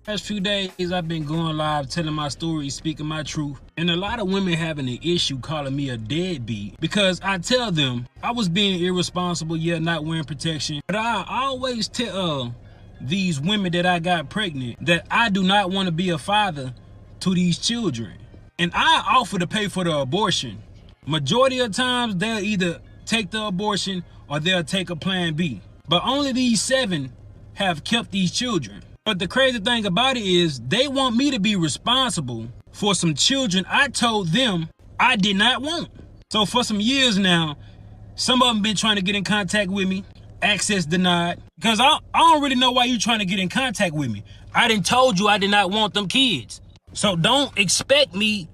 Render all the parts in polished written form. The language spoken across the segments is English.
Last few days, I've been going live, telling my story, speaking my truth, and a lot of women having an issue calling me a deadbeat because I tell them I was being irresponsible, not wearing protection. But I always tell these women that I got pregnant that I do not want to be a father to these children, and I offer to pay for the abortion. Majority of times, they'll either take the abortion or they'll take a plan B. But only these 7 have kept these children. But the crazy thing about it is they want me to be responsible for some children I told them I did not want. So for some years now, some of them been trying to get in contact with me, access denied, because I don't really know why you trying to get in contact with me. I done told you I did not want them kids. So don't expect me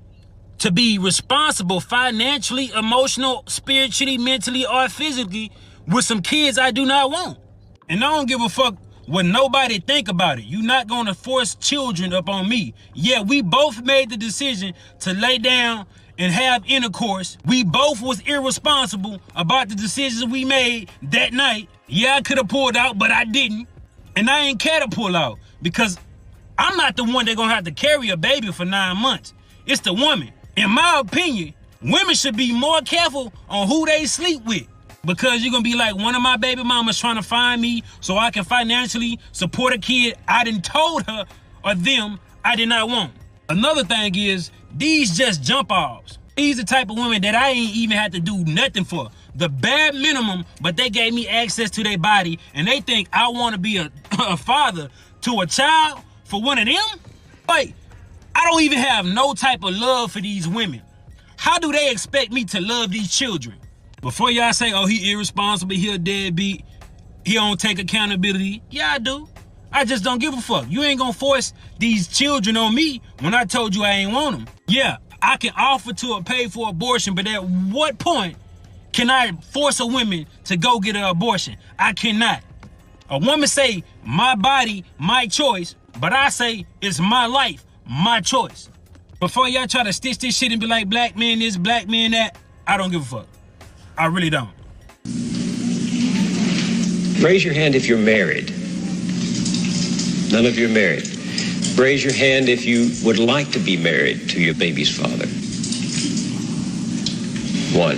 to be responsible financially, emotional, spiritually, mentally, or physically with some kids I do not want. And I don't give a fuck what nobody think about it. You're not gonna force children up on me. Yeah, we both made the decision to lay down and have intercourse. We both was irresponsible about the decisions we made that night. Yeah, I could have pulled out, but I didn't. And I ain't care to pull out because I'm not the one that gonna have to carry a baby for 9 months. It's the woman. In my opinion, women should be more careful on who they sleep with. Because you're gonna be like, one of my baby mamas trying to find me so I can financially support a kid I done told her or them I did not want. Another thing is, these just jump offs. These the type of women that I ain't even had to do nothing for. The bare minimum, but they gave me access to their body and they think I wanna be a father to a child for one of them? Like, I don't even have no type of love for these women. How do they expect me to love these children? Before y'all say, oh, he irresponsible, he a deadbeat, he don't take accountability. Yeah, I do. I just don't give a fuck. You ain't gonna force these children on me when I told you I ain't want them. Yeah, I can offer to pay for abortion, but at what point can I force a woman to go get an abortion? I cannot. A woman say, my body, my choice, but I say, it's my life, my choice. Before y'all try to stitch this shit and be like, black man this, black man that, I don't give a fuck. I really don't. Raise your hand if you're married. None of you are married. Raise your hand if you would like to be married to your baby's father. 1.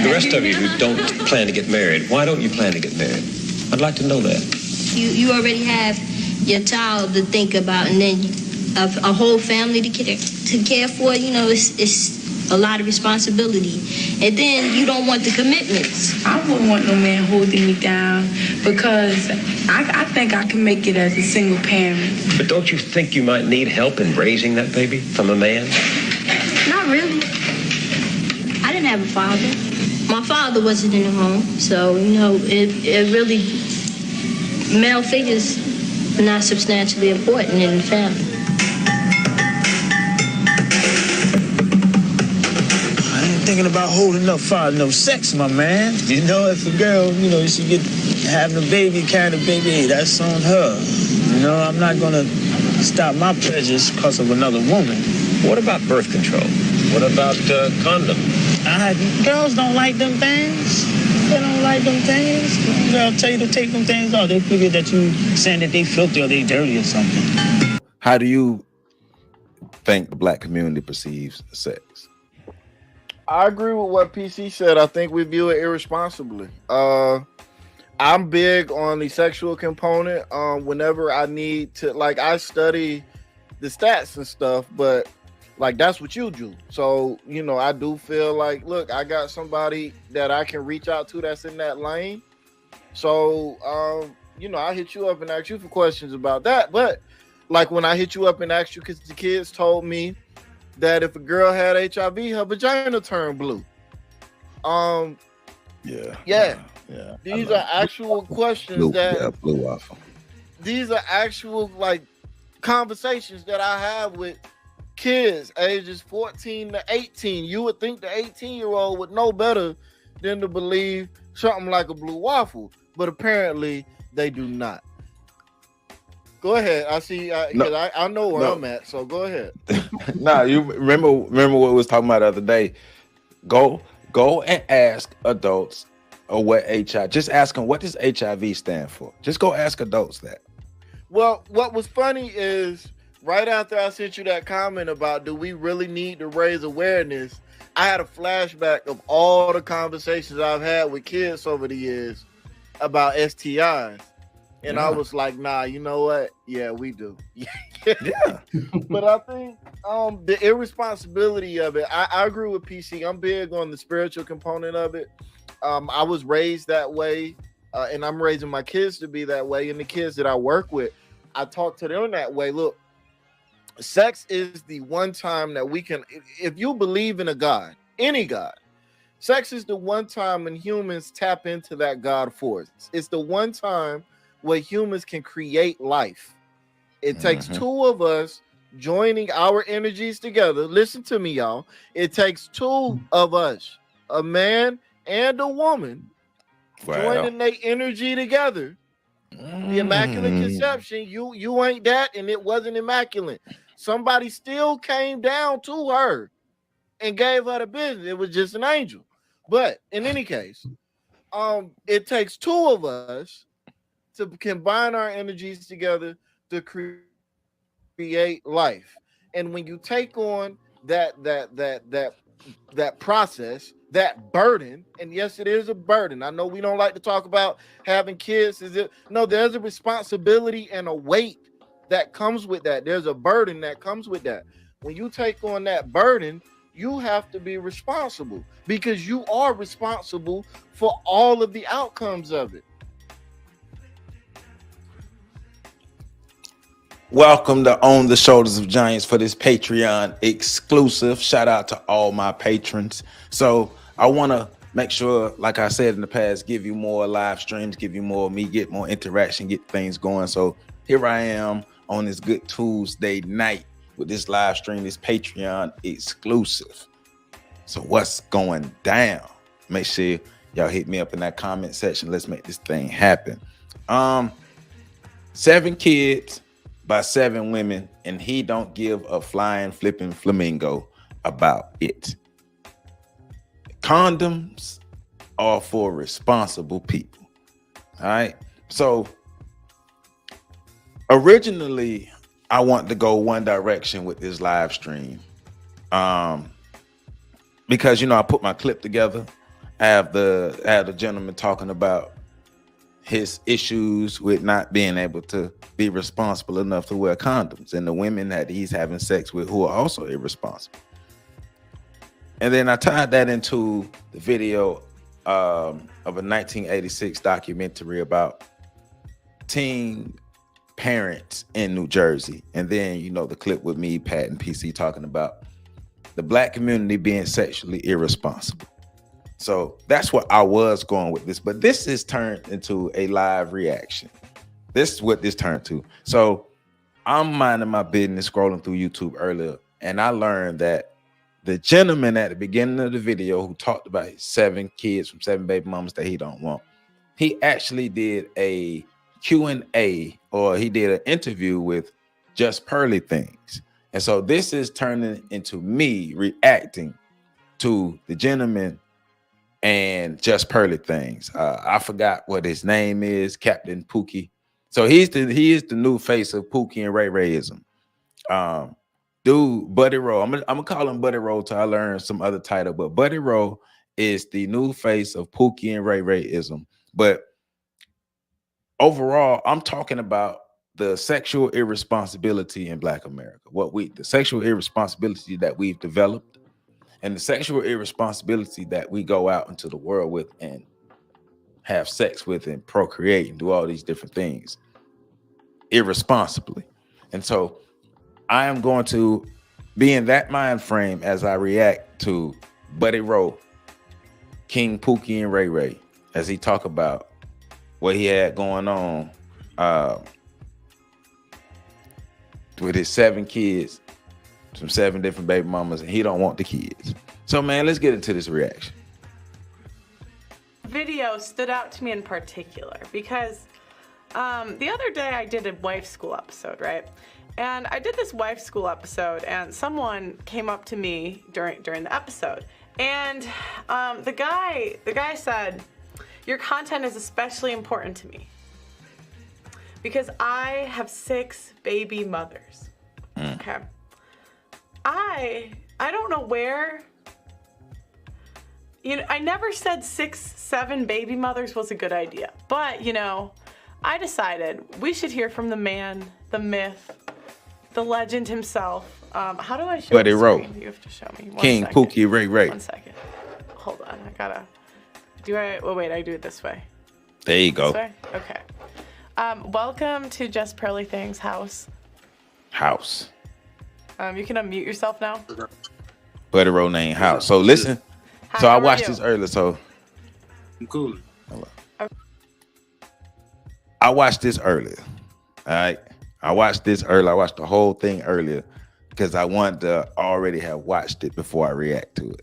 The rest of you who don't plan to get married, why don't you plan to get married? I'd like to know that. You already have your child to think about, and then a whole family to care for. You know, it's a lot of responsibility, and then you don't want the commitments. I wouldn't want no man holding me down because I think I can make it as a single parent. But don't you think you might need help in raising that baby from a man? Not really. I didn't have a father. My father wasn't in the home, so you know it really, male figures are not substantially important in the family. Thinking about holding up for no sex, my man. You know, if a girl, you know, she get having a baby, carrying a baby, hey, that's on her. You know, I'm not gonna stop my pleasures because of another woman. What about birth control? What about condom? Girls don't like them things. They don't like them things. Girl tell you to take them things off. They figure that you saying that they filthy or they dirty or something. How do you think the black community perceives sex? I agree with what PC said. I think we view it irresponsibly. I'm big on the sexual component. Whenever I need to, like, I study the stats and stuff, but like that's what you do. So, you know, I do feel like, look, I got somebody that I can reach out to that's in that lane. So, you know, I hit you up and ask you for questions about that. But like when I hit you up and asked you, because the kids told me that if a girl had HIV, her vagina turned blue. Yeah. These are actual questions blue waffle. These are actual like conversations that I have with kids ages 14 to 18. You would think the 18-year-old would know better than to believe something like a blue waffle, but apparently they do not. Go ahead. I see. I know where I'm at. So go ahead. Nah, you remember what we was talking about the other day. Go and ask adults or what HIV. Just ask them, what does HIV stand for? Just go ask adults that. Well, what was funny is right after I sent you that comment about do we really need to raise awareness, I had a flashback of all the conversations I've had with kids over the years about STIs. And I was like, nah, you know what? Yeah, we do. Yeah. But I think the irresponsibility of it, I agree with PC. I'm big on the spiritual component of it. I was raised that way, and I'm raising my kids to be that way. And the kids that I work with, I talk to them that way. Look, sex is the one time that we can, if you believe in a God, any God, sex is the one time when humans tap into that God force. It's the one time where humans can create life. It takes two of us joining our energies together. Listen to me, y'all. It takes two of us, a man and a woman, joining their energy together. The Immaculate Conception, you ain't that, and it wasn't immaculate. Somebody still came down to her and gave her the business. It was just an angel. But in any case, it takes two of us to combine our energies together to create life. And when you take on that process, that burden, and yes, it is a burden. I know we don't like to talk about having kids. No, there's a responsibility and a weight that comes with that. There's a burden that comes with that. When you take on that burden, you have to be responsible because you are responsible for all of the outcomes of it. Welcome to On the Shoulders of Giants for this Patreon exclusive. Shout out to all my patrons. So I want to make sure, like I said in the past, give you more live streams, give you more of me, get more interaction, get things going. So here I am on this good Tuesday night with this live stream, this Patreon exclusive. So what's going down? Make sure y'all hit me up in that comment section. Let's make this thing happen. 7 kids by 7 women, and he don't give a flying flipping flamingo about it. Condoms are for responsible people. All right. So originally I want to go one direction with this live stream. Because I put my clip together. I have the gentleman talking about his issues with not being able to be responsible enough to wear condoms, and the women that he's having sex with who are also irresponsible. And then I tied that into the video of a 1986 documentary about teen parents in New Jersey. And then, the clip with me, Pat, and PC talking about the Black community being sexually irresponsible. So that's what I was going with this, but this is turned into a live reaction. This is what this turned to. So I'm minding my business, scrolling through YouTube earlier, and I learned that the gentleman at the beginning of the video who talked about his 7 kids from 7 baby mamas that he don't want, he actually did a Q&A, or he did an interview with Just Pearly Things. And so this is turning into me reacting to the gentleman and Just Pearly Things. I forgot what his name is, Captain Pookie. So he is the new face of Pookie and Ray Rayism. Dude, Buddy Rowe. I'm gonna call him Buddy Rowe till I learn some other title, but Buddy Rowe is the new face of Pookie and Ray Rayism. But overall, I'm talking about the sexual irresponsibility in Black America. The sexual irresponsibility that we've developed, and the sexual irresponsibility that we go out into the world with and have sex with and procreate and do all these different things irresponsibly. And so I am going to be in that mind frame as I react to Buddy Rowe, King Pookie and Ray Ray, as he talk about what he had going on with his 7 kids from 7 different baby mamas, and he don't want the kids. So man, let's get into this reaction. Video stood out to me in particular because the other day I did a wife school episode, right? And I did this wife school episode, and someone came up to me during the episode, and the guy said, your content is especially important to me because I have 6 baby mothers. Okay. I don't know where. I never said 6, 7 baby mothers was a good idea, but I decided we should hear from the man, the myth, the legend himself. How do I show Buddy the Rowe. screen? You have to show me. King Pookie Ray Ray. 1 second. Hold on. I gotta. Wait, I do it this way. There you go. This way? Okay. Welcome to Just Pearly Things house. You can unmute yourself now. Buddy Rowe name house. So listen. Hi, So I how are watched you? this earlier. So I'm cool. I watched this earlier. All right. I watched this earlier. I watched the whole thing earlier because I wanted to already have watched it before I react to it.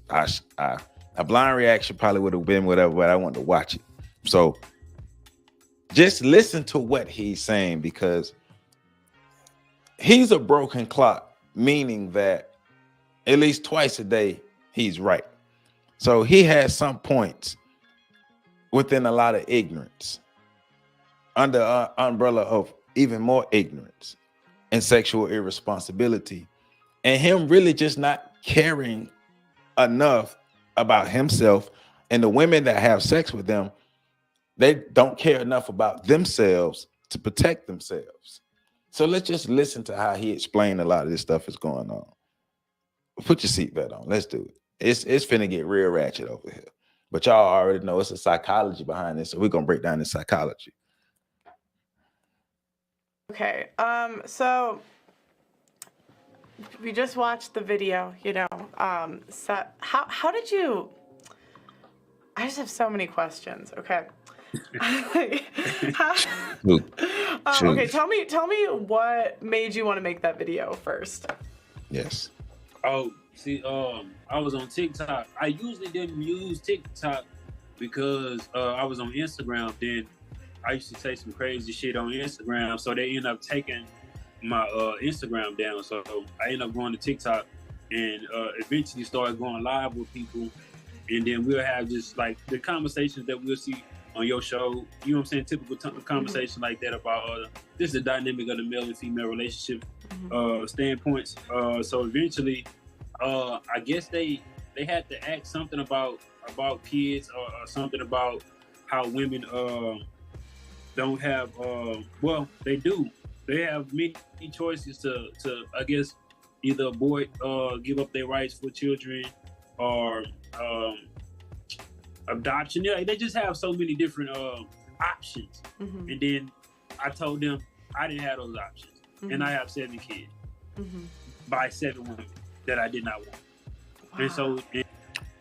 A blind reaction probably would have been whatever, but I wanted to watch it. So just listen to what he's saying because he's a broken clock, meaning that at least twice a day he's right. So he has some points within a lot of ignorance, under an umbrella of even more ignorance and sexual irresponsibility, and him really just not caring enough about himself and the women that have sex with them. They don't care enough about themselves to protect themselves. So let's just listen to how he explained a lot of this stuff is going on. Put your seatbelt on. Let's do it. It's finna get real ratchet over here. But y'all already know it's a psychology behind this, so we're gonna break down the psychology. Okay. So we just watched the video. So how did you? I just have so many questions. Okay. Okay. Tell me what made you want to make that video first. Yes. Oh, see, I was on TikTok. I usually didn't use TikTok because I was on Instagram. Then I used to say some crazy shit on Instagram, so they ended up taking my Instagram down. So I ended up going to TikTok and eventually started going live with people. And then we'll have just like the conversations that we'll see on your show. You know what I'm saying? Typical conversation like that about this is the dynamic of the male and female relationship standpoints. So eventually, I guess they had to ask something about kids or something about how women don't have well, they do. They have many choices to I guess either abort, give up their rights for children, or adoption. Yeah, they just have so many different options. And then I told them I didn't have those options, and I have 7 kids by 7 women that I did not want. Wow. And so,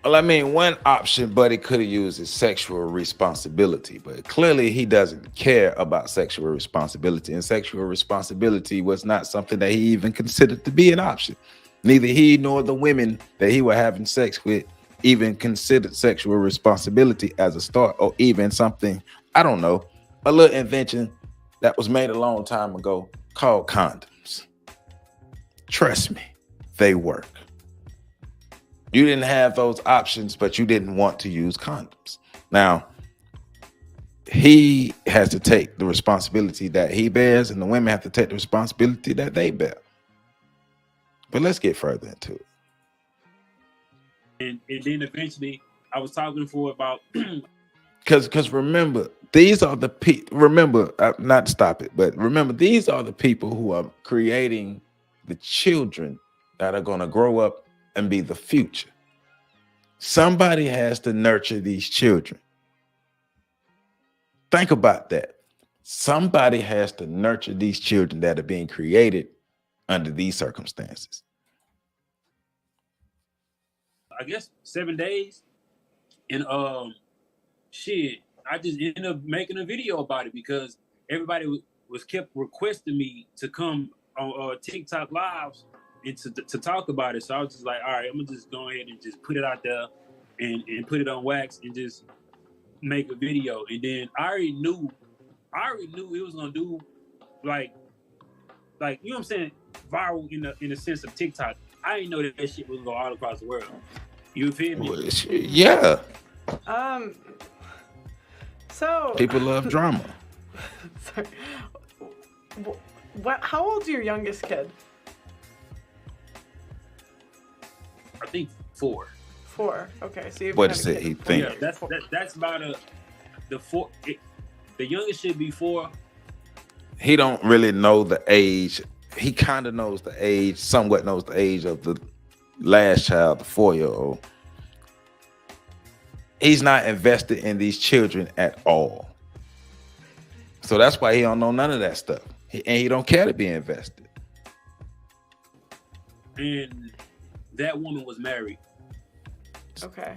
well, I mean, one option Buddy could have used is sexual responsibility, but clearly he doesn't care about sexual responsibility, and sexual responsibility was not something that he even considered to be an option. Neither he nor the women that he was having sex with even considered sexual responsibility as a start, or even something, I don't know, a little invention that was made a long time ago called condoms. Trust me, they work. You didn't have those options, but you didn't want to use condoms. Now, he has to take the responsibility that he bears, and the women have to take the responsibility that they bear. But let's get further into it. And then eventually, I was talking for about because remember, these are the people. Remember, not to stop it, but remember, these are the people who are creating the children that are going to grow up and be the future. Somebody has to nurture these children. Think about that. Somebody has to nurture these children that are being created under these circumstances. I guess 7 days, and shit, I just ended up making a video about it because everybody was kept requesting me to come on TikTok lives and to talk about it. So I was just like, all right, I'm gonna just go ahead and just put it out there and put it on wax and just make a video. And then I already knew it was gonna do like you know what I'm saying, viral in the sense of TikTok. I didn't know that shit was going to go all across the world. You feel me? Yeah. So People love drama. sorry. How old's your youngest kid? I think 4. 4. Okay, so you've What had is a it? kid He before. think. Yeah, that's about the 4. The youngest should be 4. He don't really know the age. He kind of knows the age, somewhat knows the age of the last child, the 4-year-old. He's not invested in these children at all. So that's why he don't know none of that stuff. And he don't care to be invested. And that woman was married. Okay.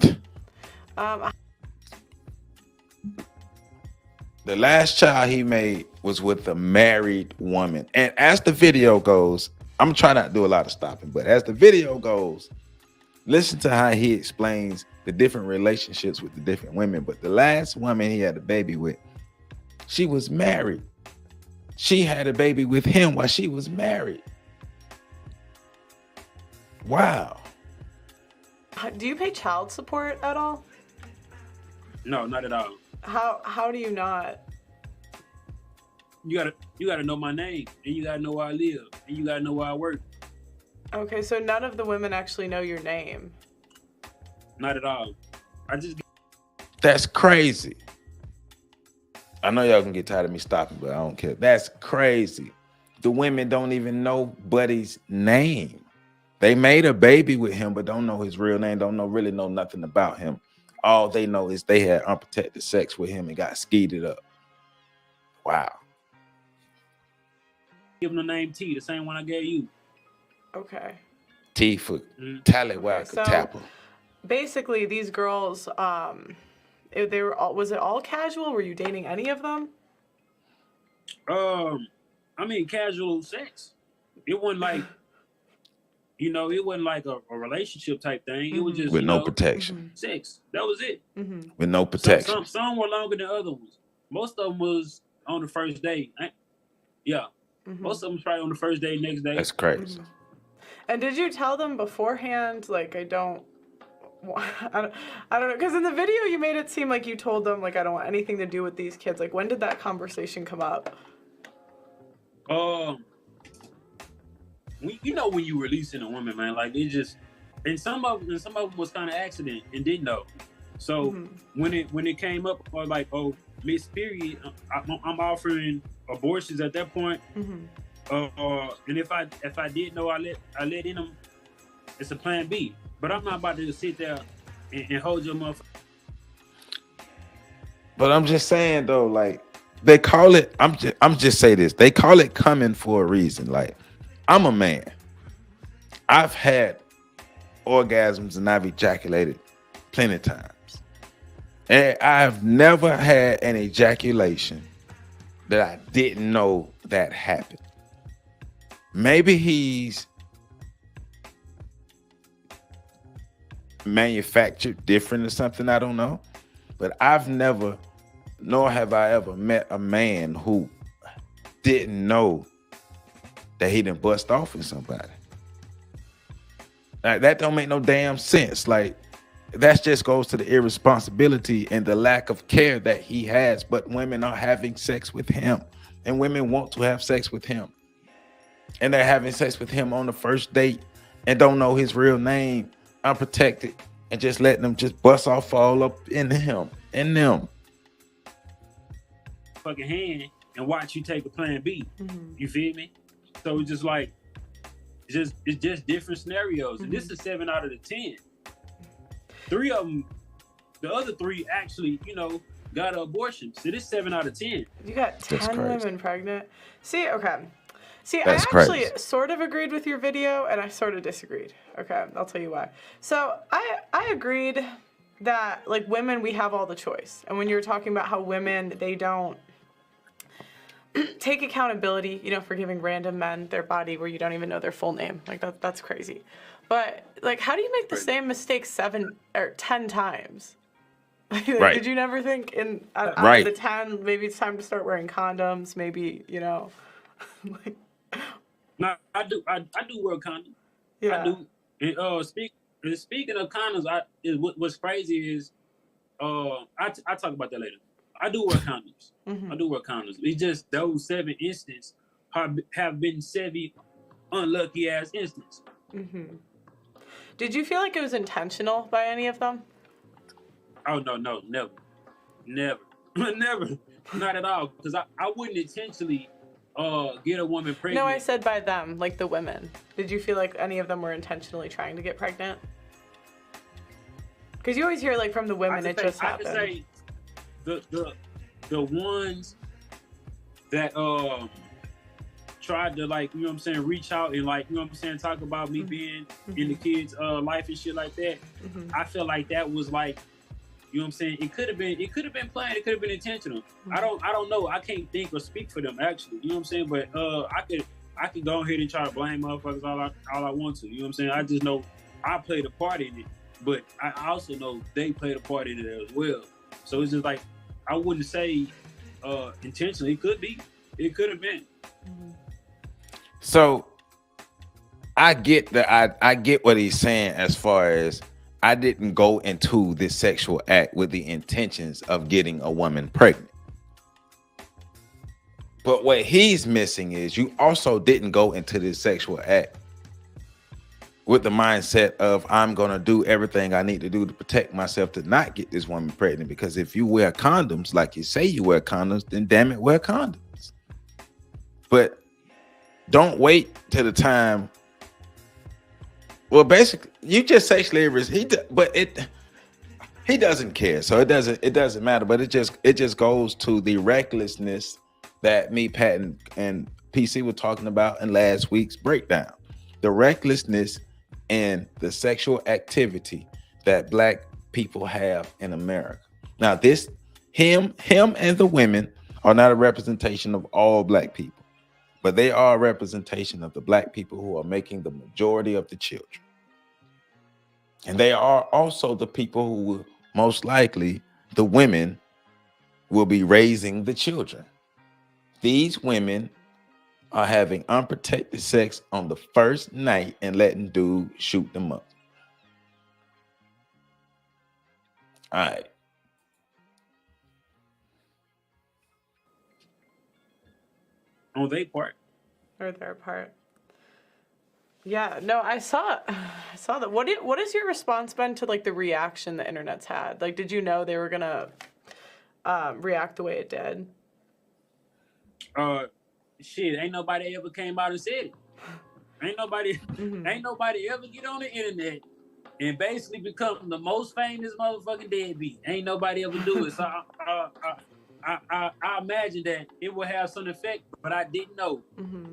The last child he made was with a married woman. And as the video goes, I'm trying not to do a lot of stopping, but as the video goes, listen to how he explains the different relationships with the different women. But the last woman he had a baby with, she was married. She had a baby with him while she was married. Wow. Do you pay child support at all? No, not at all. How do you not? You gotta know my name, and you gotta know where I live, and you gotta know where I work. Okay, so none of the women actually know your name. Not at all. That's crazy. I know y'all can get tired of me stopping, but I don't care. That's crazy. The women don't even know Buddy's name. They made a baby with him, but don't know his real name, really know nothing about him. All they know is they had unprotected sex with him and got skeeted up. Wow. Give him the name T, the same one I gave you. Okay. T for Tallywhacker so Tapper. Basically, these girls, they were all, was it all casual? Were you dating any of them? I mean, casual sex. It wasn't like, it wasn't like a relationship type thing. It was just with no protection. Sex. That was it. With no protection. Some were longer than other ones. Most of them was on the first day. Yeah. Most of them was probably on the first day, next day. That's crazy. And did you tell them beforehand, like, I don't know, because in the video you made it seem like you told them, like, I don't want anything to do with these kids. Like, when did that conversation come up? When you releasing a woman, man, like, it just, and some of them was kind of accident and didn't know. So when it came up, or like, oh, Miss Period, I'm offering abortions at that point. And if I did know, I let in them. It's a plan B. But I'm not about to sit there and hold your motherfucker. But I'm just saying though, like, they call it. I'm just say this. They call it coming for a reason. Like, I'm a man. I've had orgasms and I've ejaculated plenty of times. And I've never had an ejaculation that I didn't know that happened. Maybe he's manufactured different or something, I don't know. But I've never, nor have I ever met a man who didn't know that he didn't bust off with somebody. Like, that don't make no damn sense. Like, that just goes to the irresponsibility and the lack of care that he has. But women are having sex with him, and women want to have sex with him, and they're having sex with him on the first date and don't know his real name, unprotected, and just letting them just bust off all up in him and them. Fucking hand and watch you take a plan B. You feel me? So it's just like, it's just different scenarios. And this is 7 out of the 10. 3 of them, the other 3 actually, got an abortion. So this 7 out of 10. You got 10 women pregnant. Okay. I That's actually crazy. sort of agreed with your video, and I sort of disagreed. Okay, I'll tell you why. So I agreed that, like, women, we have all the choice. And when you're talking about how women, they don't take accountability, for giving random men their body where you don't even know their full name. Like, that's crazy. But, like, how do you make the same mistake 7 or 10 times? Right. Did you never think out of the 10, maybe it's time to start wearing condoms? Maybe, like, No, I do wear a condom. Yeah. I do. And speaking of condoms, what's crazy is I talk about that later. I do wear condoms. I do wear condoms. It's just those 7 instances have been 7 unlucky ass instances. Did you feel like it was intentional by any of them? Oh no, never, never, not at all. Because I wouldn't intentionally get a woman pregnant. No, I said by them, like the women. Did you feel like any of them were intentionally trying to get pregnant? Because you always hear like from the women, it just happened. I could say the ones that tried to, like, you know what I'm saying, reach out and, like, you know what I'm saying, talk about me being in the kids' life and shit like that. I feel like that was like, you know what I'm saying, it could have been planned, it could have been intentional. I don't know. I can't think or speak for them actually. You know what I'm saying? But I could go ahead and try to blame motherfuckers all I want to. You know what I'm saying? I just know I played a part in it, but I also know they played a part in it as well. So it's just like, I wouldn't say intentionally. It could have been. So I get that. I get what he's saying as far as I didn't go into this sexual act with the intentions of getting a woman pregnant. But what he's missing is you also didn't go into this sexual act with the mindset of I'm going to do everything I need to do to protect myself to not get this woman pregnant. Because if you wear condoms, like you say you wear condoms, then damn it, wear condoms. But don't wait till the time. Well, basically, you just sexually he doesn't care, so it doesn't matter. But it just goes to the recklessness that me, Pat, and PC were talking about in last week's breakdown. The recklessness and the sexual activity that Black people have in America. Now, him and the women are not a representation of all Black people, but they are a representation of the Black people who are making the majority of the children. And they are also the people who will, most likely, the women will be raising the children. These women are having unprotected sex on the first night and letting dudes shoot them up. All right. On their part. Or their part. Yeah, no, I saw that. What has your response been to like the reaction the internet's had? Like, did you know they were gonna react the way it did? Shit, ain't nobody ever came out and said it. Ain't nobody ever get on the internet and basically become the most famous motherfucking deadbeat. Ain't nobody ever do it. So I imagine that it will have some effect, but I didn't know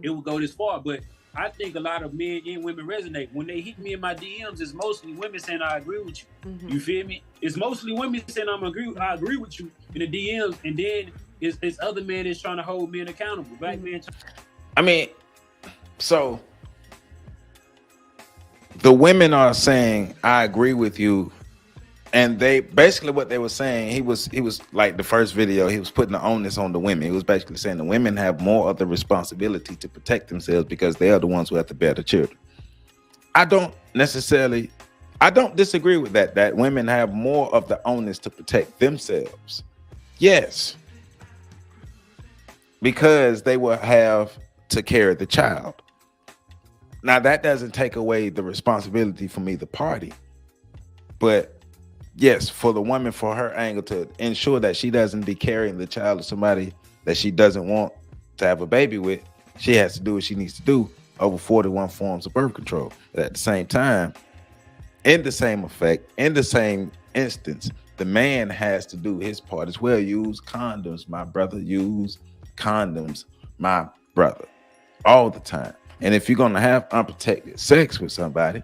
it would go this far. But I think a lot of men and women resonate. When they hit me in my DMs, it's mostly women saying I agree with you. You feel me? It's mostly women saying I agree with you in the DMs, and then it's other men that's trying to hold men accountable. Black men. I mean, so the women are saying I agree with you, and they basically what they were saying. He was like the first video. He was putting the onus on the women. He was basically saying the women have more of the responsibility to protect themselves because they are the ones who have to bear the children. I don't disagree with that. That women have more of the onus to protect themselves. Yes. Because they will have to carry the child. Now, that doesn't take away the responsibility from either party. But yes, for the woman, for her angle to ensure that she doesn't be carrying the child of somebody that she doesn't want to have a baby with, she has to do what she needs to do over 41 forms of birth control. But at the same time, in the same effect, in the same instance, the man has to do his part as well. Use condoms, my brother. Use condoms, my brother, all the time. And if you're going to have unprotected sex with somebody,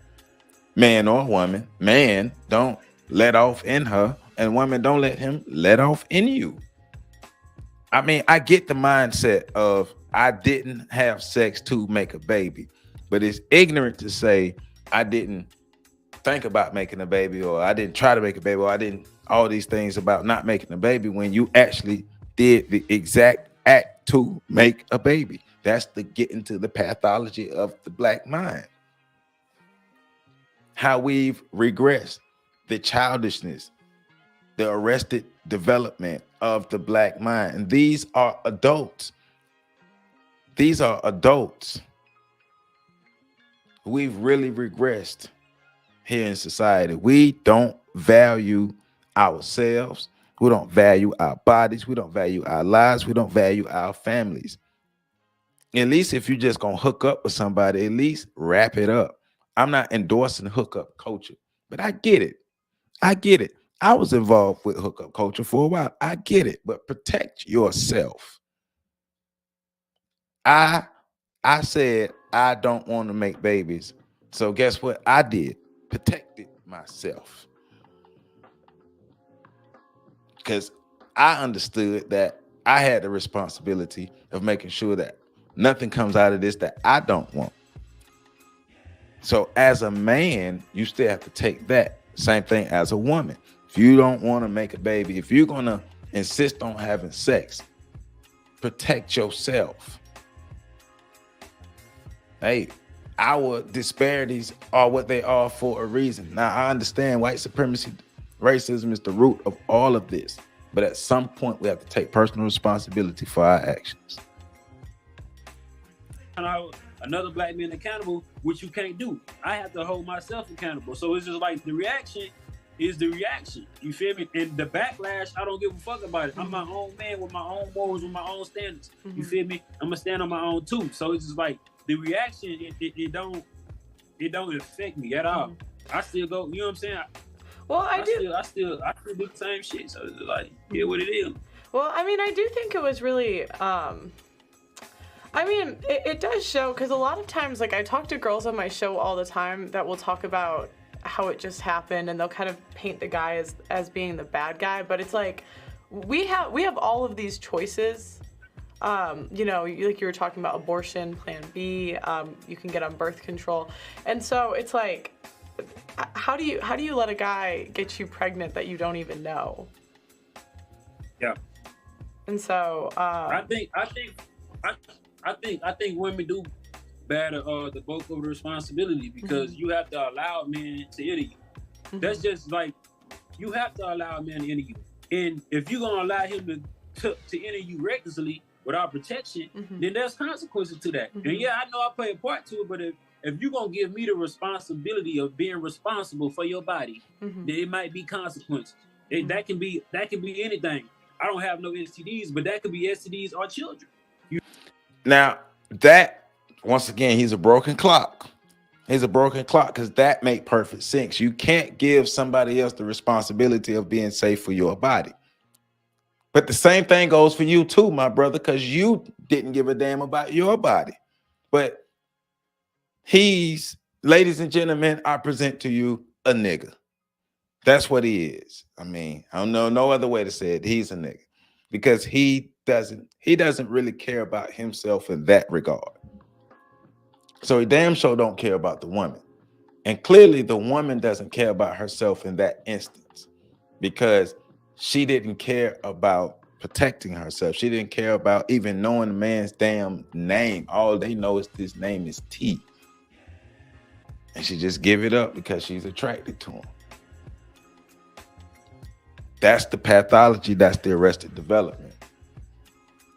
man or woman, man don't let off in her, and woman don't let him let off in you. I mean, I get the mindset of I didn't have sex to make a baby, but it's ignorant to say I didn't think about making a baby, or I didn't try to make a baby, or I didn't all these things about not making a baby when you actually did the exact act to make a baby. That's the getting to the pathology of the Black mind. How we've regressed, the childishness, the arrested development of the black mind. And these are adults. These are adults. We've really regressed here in society. We don't value ourselves. We don't value our bodies. We don't value our lives. We don't value our families. At least if you're just going to hook up with somebody, at least wrap it up. I'm not endorsing hookup culture, but I get it. I get it. I was involved with hookup culture for a while. I get it, but protect yourself. I said I don't want to make babies. So guess what I did? Protected myself. Because I understood that I had the responsibility of making sure that nothing comes out of this that I don't want. So as a man, you still have to take that. Same thing as a woman. If you don't want to make a baby, if you're going to insist on having sex, protect yourself. Hey, our disparities are what they are for a reason. Now, I understand white supremacy, racism is the root of all of this. But at some point, we have to take personal responsibility for our actions. Another black man accountable, which you can't do. I have to hold myself accountable. So it's just like the reaction is the reaction. You feel me? And the backlash, I don't give a fuck about it. I'm my own man with my own morals, with my own standards. You feel me? I'm gonna stand on my own too. So it's just like the reaction, it don't affect me at all. I still go, you know what I'm saying? Well, I still do the same shit. So it's like, yeah, what it is. Well, I mean, I do think it was really, I mean, it does show, because a lot of times, like, I talk to girls on my show all the time that will talk about how it just happened, and they'll kind of paint the guy as being the bad guy, but it's like, we have all of these choices. You know, like you were talking about abortion, Plan B, you can get on birth control. And so it's like, how do you let a guy get you pregnant that you don't even know? Yeah. And so I think women do bear the bulk of the responsibility, because you have to allow men to enter you. That's just like, you have to allow a man to enter you. And if you're gonna allow him to enter you recklessly without protection, then there's consequences to that. And yeah, I know I play a part to it, but if you're gonna give me the responsibility of being responsible for your body, then it might be consequences. That can be anything. I don't have no STDs, but that could be STDs or children. Now, that, once again, he's a broken clock. He's a broken clock, because that make perfect sense. You can't give somebody else the responsibility of being safe for your body. But the same thing goes for you too, my brother, because you didn't give a damn about your body. But ladies and gentlemen, I present to you a nigga. That's what he is. I mean, I don't know no other way to say it. He's a nigga, because he doesn't really care about himself in that regard. So he damn sure don't care about the woman. And clearly the woman doesn't care about herself in that instance, because she didn't care about protecting herself. She didn't care about even knowing the man's damn name. All they know is this name is T. And she just give it up because she's attracted to him. That's the pathology. That's the arrested development.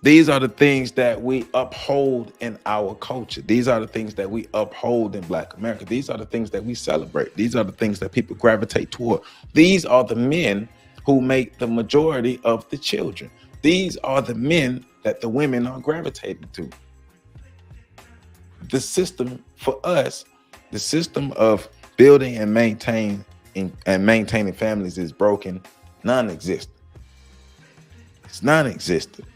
These are the things that we uphold in our culture. These are the things that we uphold in Black America. These are the things that we celebrate. These are the things that people gravitate toward. These are the men who make the majority of the children. These are the men that the women are gravitating to. The system for us, the system of building and maintaining families is broken, non-existent. It's non-existent.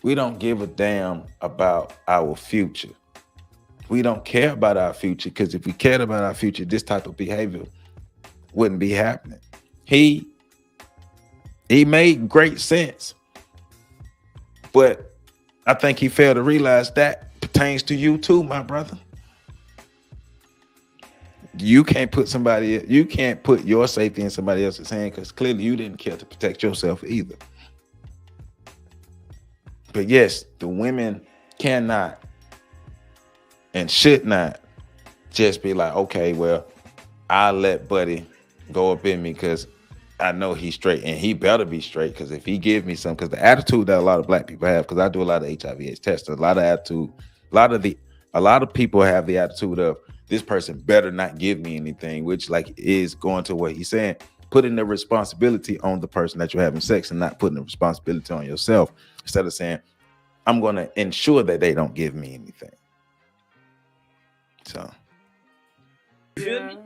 We don't give a damn about our future. We don't care about our future, because if we cared about our future, this type of behavior wouldn't be happening. He made great sense, but I think he failed to realize that pertains to you too, my brother. You can't put your safety in somebody else's hand, because clearly you didn't care to protect yourself either. But yes, the women cannot and should not just be like, okay, well, I'll let buddy go up in me because I know he's straight, and he better be straight, because if he give me some, because the attitude that a lot of black people have, because I do a lot of HIV/AIDS testing, a lot of attitude, a lot of people have the attitude of, this person better not give me anything, which like is going to what he's saying, putting the responsibility on the person that you're having sex and not putting the responsibility on yourself, instead of saying, I'm going to ensure that they don't give me anything. So. Yeah.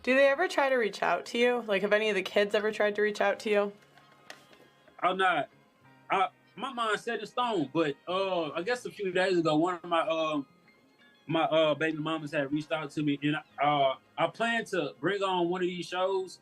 Do they ever try to reach out to you? Like, have any of the kids ever tried to reach out to you? I'm not. My mind's set in stone, but I guess a few days ago, one of my baby mamas had reached out to me, and I plan to bring on one of these shows.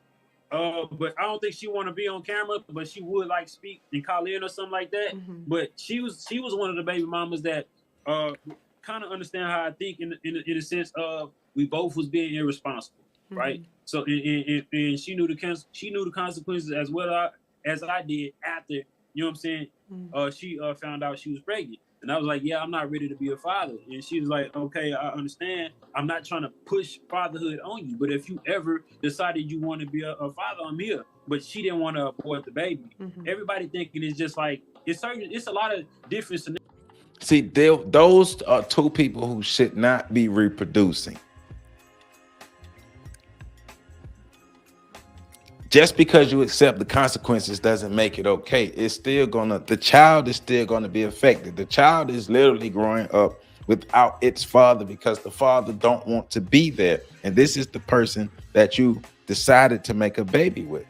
But I don't think she want to be on camera, but she would like speak and call in or something like that. Mm-hmm. But she was one of the baby mamas that kind of understand how I think in the sense of we both was being irresponsible. Mm-hmm. Right, so and she knew the consequences as well as I did after, you know what I'm saying. Mm-hmm. She found out she was pregnant, and I was like, yeah, I'm not ready to be a father. And she was like, okay, I understand. I'm not trying to push fatherhood on you, but if you ever decided you want to be a father, I'm here. But she didn't want to abort the baby. Mm-hmm. Everybody thinking it's just like it's a lot of different scenarios. See, those are two people who should not be reproducing. Just because you accept the consequences doesn't make it okay. The child is still gonna be affected. The child is literally growing up without its father because the father don't want to be there. And this is the person that you decided to make a baby with.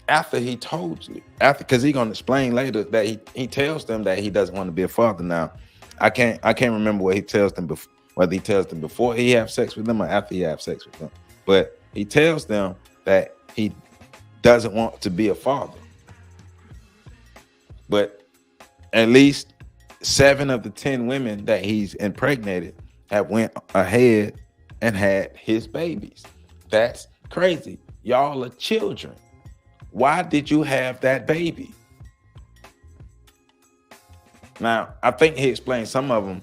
After he told you, because he's gonna explain later that he tells them that he doesn't want to be a father now. I can't remember what he tells them before, whether he tells them before he have sex with them or after he have sex with them. But he tells them that he doesn't want to be a father. But at least 7 of the 10 women that he's impregnated have went ahead and had his babies. That's crazy. Y'all are children. Why did you have that baby? Now, I think he explained some of them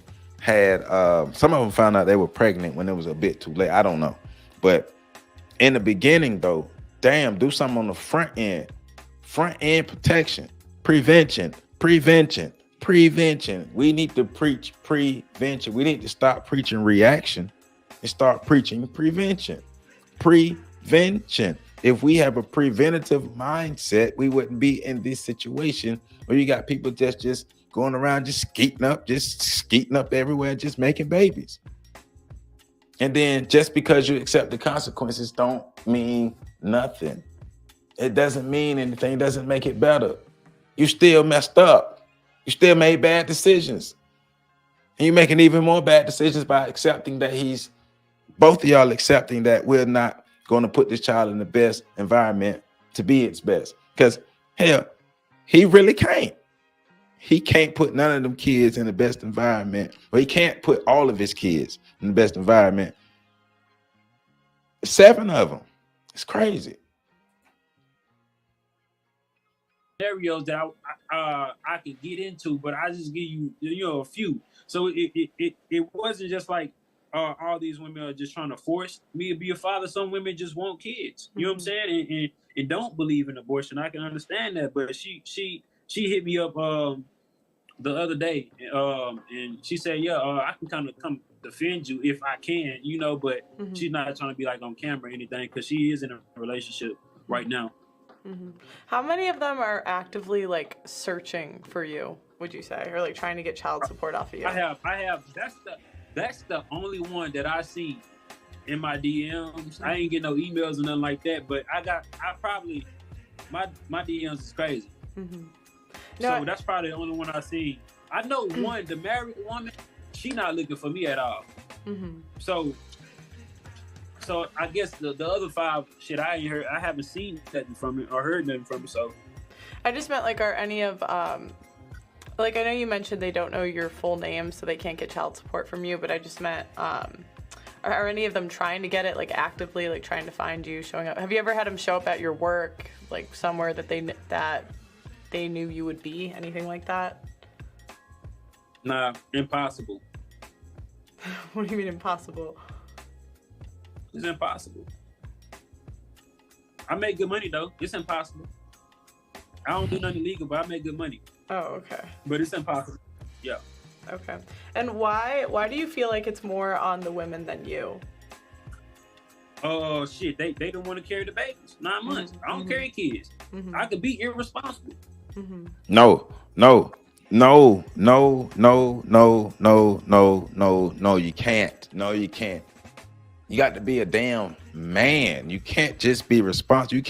found out they were pregnant when it was a bit too late. I don't know. But in the beginning, though, damn, do something on the front end. Front end protection, prevention. We need to preach prevention. We need to stop preaching reaction and start preaching prevention. If we have a preventative mindset, we wouldn't be in this situation where you got people just going around just skeeting up everywhere, just making babies. And then just because you accept the consequences don't mean nothing. It doesn't mean anything. It doesn't make it better. You still messed up. You still made bad decisions. And you're making even more bad decisions by accepting that both of y'all accepting that we're not going to put this child in the best environment to be its best. Because hell, he really can't. He can't put none of them kids in the best environment. Or he can't put all of his kids in the best environment. 7 of them. It's crazy. Scenarios that I could get into, but I just give you a few. So it wasn't just like all these women are just trying to force me to be a father. Some women just want kids. You know what I'm saying? And don't believe in abortion. I can understand that, but she hit me up the other day, and she said, yeah, I can kind of come defend you if I can, but she's not trying to be like on camera or anything because she is in a relationship right now. Mm-hmm. How many of them are actively like searching for you, would you say, or like trying to get child support off of you? I have. That's the only one that I see in my DMs. I ain't get no emails or nothing like that, but my DMs is crazy. Mm-hmm. So that's probably the only one I see. I know one, the married woman, she not looking for me at all. Mm-hmm. So I guess the other 5, shit, I haven't seen nothing from it or heard nothing from it. So I just meant like, are any of like I know you mentioned they don't know your full name, so they can't get child support from you. But I just meant are any of them trying to get it, like actively, like trying to find you, showing up? Have you ever had them show up at your work, like somewhere that they knew you would be? Anything like that? Nah, impossible. What do you mean impossible? It's impossible. I make good money though. It's impossible. I don't do nothing illegal, but I make good money. Oh, okay. But it's impossible. Yeah. Okay. And why do you feel like it's more on the women than you? Oh shit, they don't want to carry the babies. 9 months. I don't carry kids. I could be irresponsible. No, you can't. No, you can't. You got to be a damn man. You can't just be responsible. You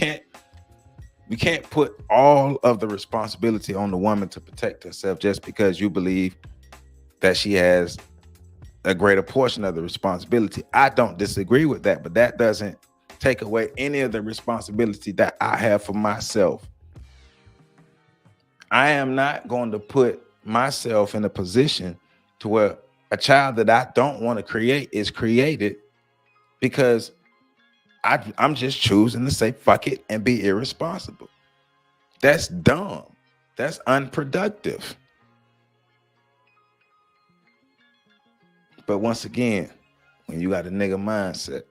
can't put all of the responsibility on the woman to protect herself just because you believe that she has a greater portion of the responsibility. I don't disagree with that, but that doesn't take away any of the responsibility that I have for myself. I am not going to put myself in a position to where a child that I don't want to create is created because I'm just choosing to say fuck it and be irresponsible. That's dumb. That's unproductive. But once again, when you got a nigga mindset,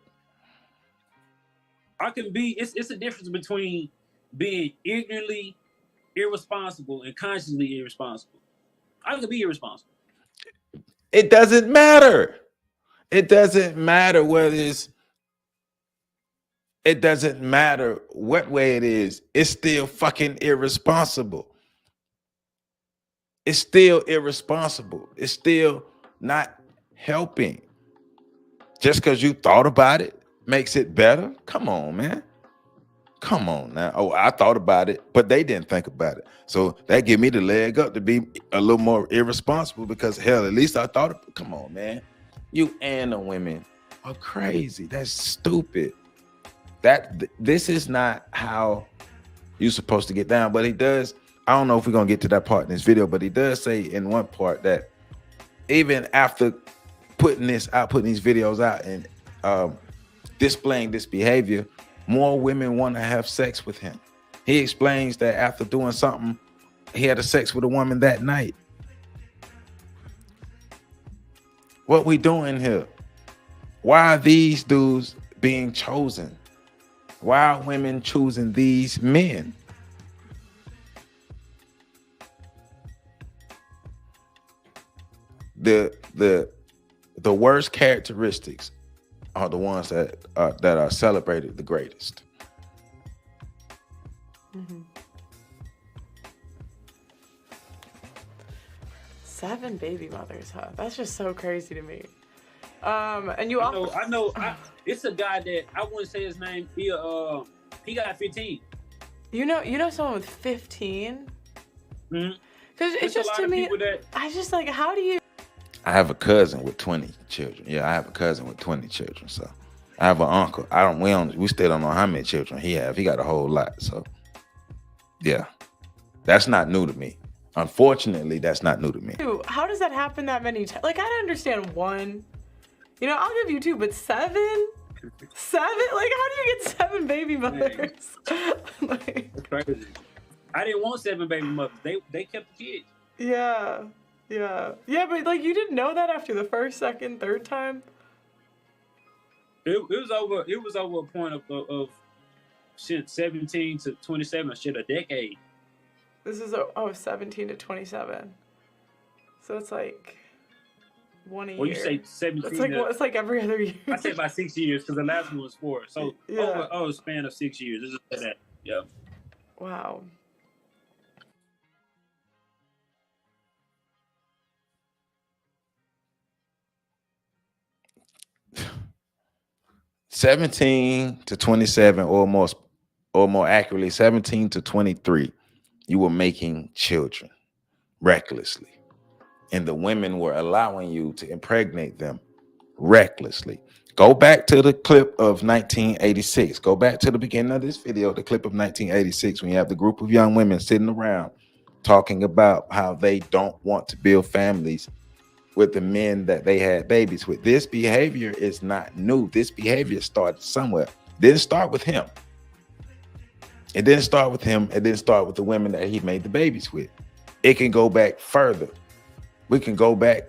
I can be. It's a difference between being ignorantly irresponsible and consciously irresponsible. I can be irresponsible. It doesn't matter. It doesn't matter whether it's. It doesn't matter what way it is. It's still fucking irresponsible. It's still irresponsible. It's still not helping. Just because you thought about it makes it better. Come on, man. Come on now. Oh, I thought about it, but they didn't think about it. So that give me the leg up to be a little more irresponsible because hell, at least I thought it. Come on, man. You and the women are crazy. That's stupid. This is not how you're supposed to get down. But he does. I don't know if we're gonna get to that part in this video, but he does say in one part that even after putting these videos out and displaying this behavior, more women want to have sex with him. He explains that after doing something, he had a sex with a woman that night. What we doing here? Why are these dudes being chosen? Why are women choosing these men? The worst characteristics are the ones that are celebrated the greatest. 7 baby mothers, huh? That's just so crazy to me. And you also, I know. It's a guy that I wouldn't say his name. He got 15. You know someone with 15? Because it's just to me, I just like, how do you? I have a cousin with 20 children. Yeah, I have a cousin with 20 children. So I have an uncle. We still don't know how many children he have. He got a whole lot. So yeah, that's not new to me. Unfortunately, that's not new to me. Dude, how does that happen that many times? Like, I understand 1. You know, I'll give you 2, but 7? 7? Like, how do you get 7 baby mothers? Like, that's crazy. I didn't want 7 baby mothers. They kept the kids. Yeah, but like, you didn't know that after the first, second, third time? It was over a point of shit, 17 to 27, shit, a decade. This is 17 to 27. So it's like 1 a year. Well, you say 17. It's like every other year. I say about 6 years because the last one was 4. So yeah. over a span of 6 years. This is that. Yeah. Wow. (17 to 27, or more accurately, 17 to 23, you were making children recklessly. And the women were allowing you to impregnate them recklessly. Go back to the clip of 1986. Go back to the beginning of this video, the clip of 1986, when you have the group of young women sitting around talking about how they don't want to build families with the men that they had babies with. This behavior is not new. This behavior started somewhere. Didn't start with him. It didn't start with him. It didn't start with the women that he made the babies with. It can go back further. We can go back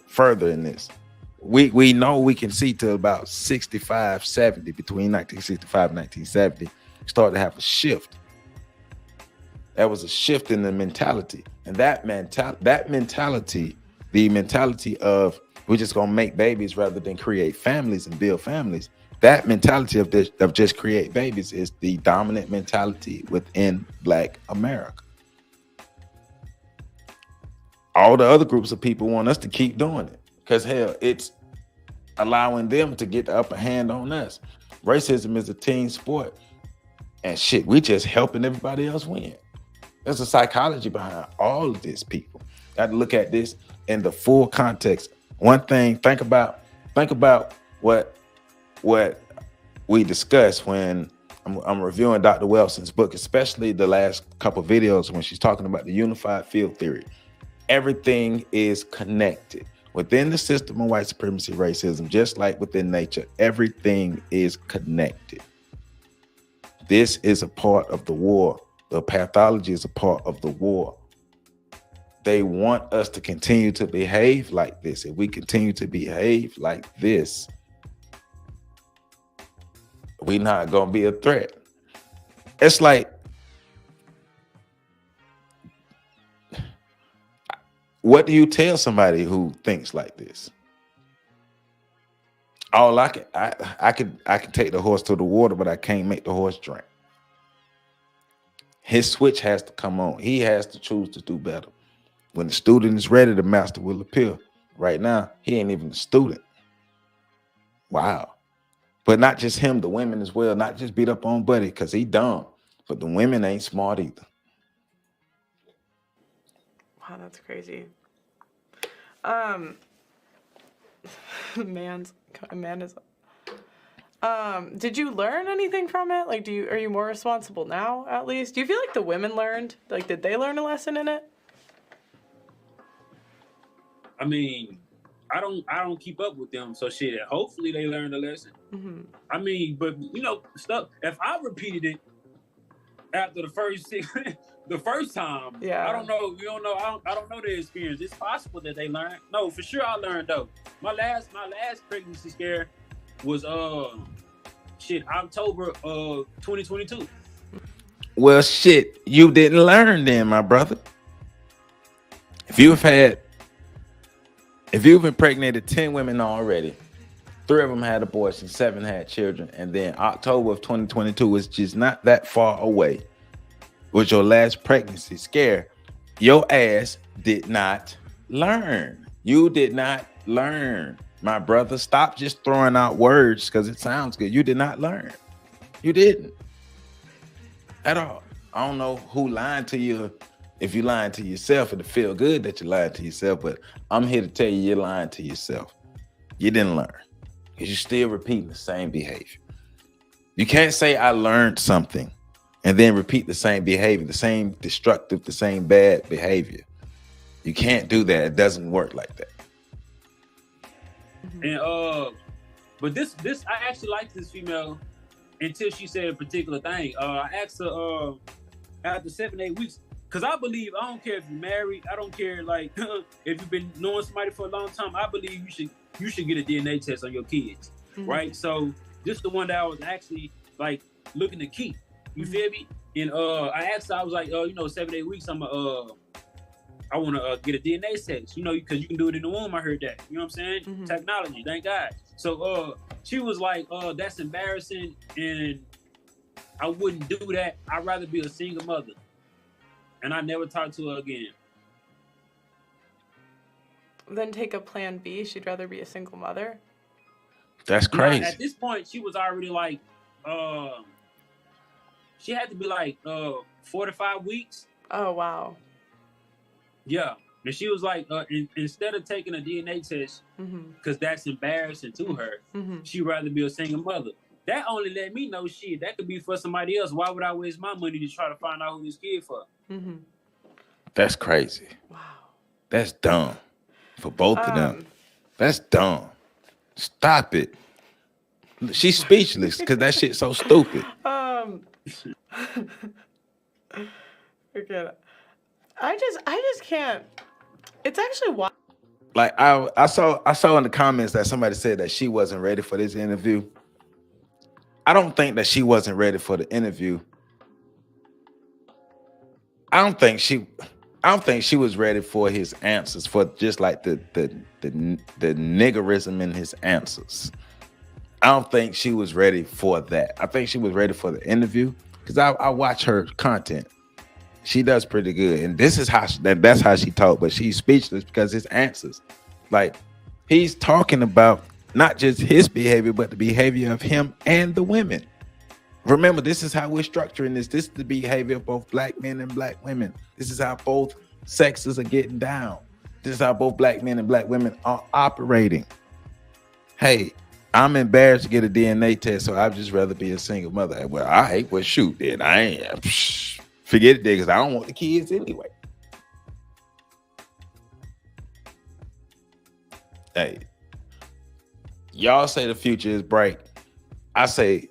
further in this. We know we can see to about 65, 70, between 1965 and 1970. started to have a shift. There was a shift in the mentality, and that mentality, the mentality of we're just gonna make babies rather than create families and build families. That mentality of just create babies is the dominant mentality within Black America. All the other groups of people want us to keep doing it because hell, it's allowing them to get the upper hand on us. Racism is a team sport, and shit, we just helping everybody else win. There's a psychology behind all of this, people. Got to look at this in the full context. One thing, think about what we discussed when I'm reviewing Dr. Wilson's book, especially the last couple videos when she's talking about the unified field theory. Everything is connected. Within the system of white supremacy racism, just like within nature, everything is connected. This is a part of the war. The pathology is a part of the war. They want us to continue to behave like this. If we continue to behave like this, we're not going to be a threat. It's like, what do you tell somebody who thinks like this? All I can take the horse to the water, but I can't make the horse drink. His switch has to come on. He has to choose to do better. When the student is ready, the master will appear. Right now, he ain't even a student. Wow. But not just him, the women as well. Not just beat up on Buddy because he dumb, but the women ain't smart either. Wow, that's crazy. Did you learn anything from it? Like, are you more responsible now, at least? Do you feel like the women learned? Like, did they learn a lesson in it? I mean, I don't keep up with them, so shit. Hopefully they learned a lesson. Mm-hmm. I mean, but stuff. If I repeated it after the first time, yeah, I don't know. You don't know. I don't know their experience. It's possible that they learned. No, for sure I learned though. My last pregnancy scare was October 2022. Well, shit, you didn't learn then, my brother. If you've impregnated 10 women already, 3 of them had abortions, 7 had children, and then October of 2022 was just not that far away, was your last pregnancy scare, your ass did not learn. You did not learn, my brother. Stop just throwing out words because it sounds good. You did not learn. You didn't. At all. I don't know who lied to you. If you're lying to yourself, it'll feel good that you're lying to yourself, but I'm here to tell you you're lying to yourself. You didn't learn because you're still repeating the same behavior. You can't say I learned something and then repeat the same behavior, the same destructive, the same bad behavior. You can't do that. It doesn't work like that. And but this I actually liked this female until she said a particular thing. I asked her after 7-8 weeks. Because I believe, I don't care if you're married, I don't care like if you've been knowing somebody for a long time, I believe you should get a DNA test on your kids, right? So this is the one that I was actually like looking to keep. You feel me? And I asked her, I was like, 7-8 weeks, I want to get a DNA test, because you can do it in the womb. I heard that, you know what I'm saying? Technology, thank God. So she was like, that's embarrassing, and I wouldn't do that. I'd rather be a single mother. And I never talked to her again. Then take a plan B. She'd rather be a single mother. That's crazy. At this point, she was already like, she had to be like 4 to 5 weeks. Oh, wow. Yeah. And she was like, instead of taking a DNA test, because that's embarrassing to her, she'd rather be a single mother. That only let me know shit. That could be for somebody else. Why would I waste my money to try to find out who this kid for? That's crazy. Wow. That's dumb for both of them. That's dumb. Stop it. She's speechless because that shit's so stupid. Forget it. I just can't. It's actually wild. Like I saw in the comments that somebody said that she wasn't ready for this interview. I don't think that she wasn't ready for the interview. I don't think she was ready for his answers, for just like the niggerism in his answers. I don't think she was ready for that. I think she was ready for the interview because I watch her content. She does pretty good, and this is how that's how she talked. But she's speechless because his answers, like he's talking about not just his behavior, but the behavior of him and the women. Remember, this is how we're structuring this. This is the behavior of both black men and black women. This is how both sexes are getting down. This is how both black men and black women are operating. Hey, I'm embarrassed to get a DNA test, so I'd just rather be a single mother. Well, all right, well, shoot, then I ain't. Forget it, because I don't want the kids anyway. Hey, y'all say the future is bright. I say,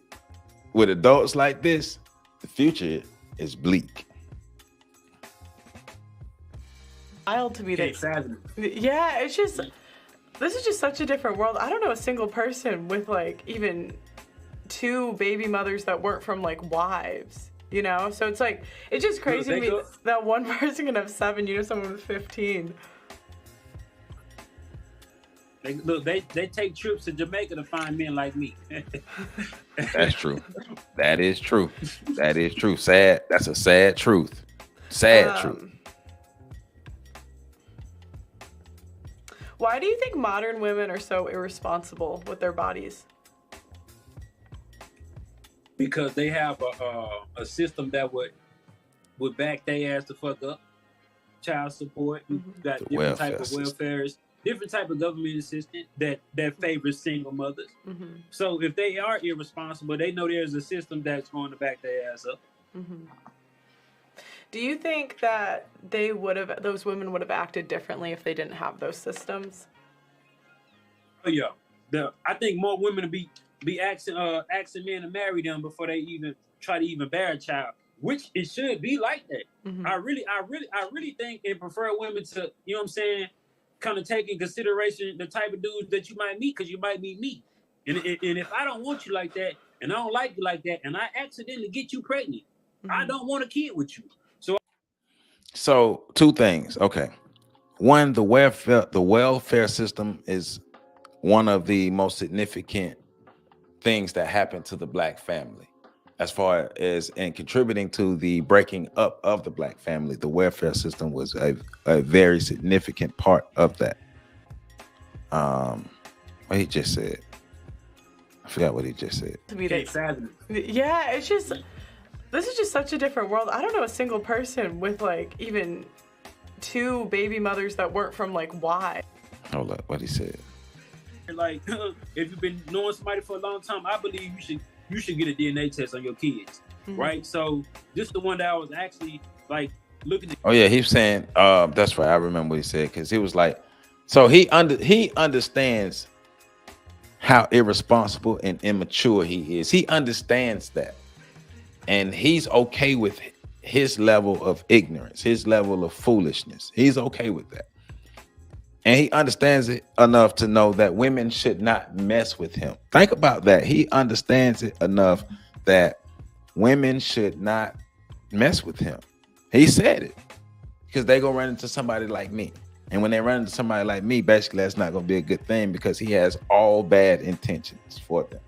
with adults like this, the future is bleak. Wild to me. Yeah, it's just, this is just such a different world. I don't know a single person with like even 2 baby mothers that weren't from like wives, you know? So it's like, it's just crazy to me that one person can have 7, you know, someone with 15. They take trips to Jamaica to find men like me. That's true. That is true. That is true. Sad. That's a sad truth. Sad truth. Why do you think modern women are so irresponsible with their bodies? Because they have a system that would back their ass to fuck up. Child support, got different type of welfares. Different type of government assistance that favors single mothers. So if they are irresponsible, they know there's a system that's going to back their ass up. Do you think that those women would have acted differently if they didn't have those systems? Oh yeah, I think more women would be asking men to marry them before they even try to even bear a child, which it should be like that. I really think and prefer women to, you know what I'm saying, kind of take in consideration the type of dudes that you might meet, because you might meet me. And if I don't want you like that, and I don't like you like that, and I accidentally get you pregnant, I don't want a kid with you. So 2 things. Okay. One, the welfare system is one of the most significant things that happened to the black family. As far as and contributing to the breaking up of the black family, the welfare system was a very significant part of that. What he just said, I forgot what he just said. Yeah, it's just, this is just such a different world. I don't know a single person with like even 2 baby mothers that weren't from like wives. Hold up, what he said. Like, if you've been knowing somebody for a long time, I believe you should get a DNA test on your kids, right? So this is the one that I was actually like looking at. Oh yeah, he's saying, that's right. I remember what he said, because he was like, so he understands how irresponsible and immature he is. He understands that, and he's okay with his level of ignorance, his level of foolishness. He's okay with that. And he understands it enough to know that women should not mess with him. Think about that. He understands it enough that women should not mess with him. He said it because they gonna run into somebody like me. And when they run into somebody like me, basically that's not gonna be a good thing, because he has all bad intentions for them.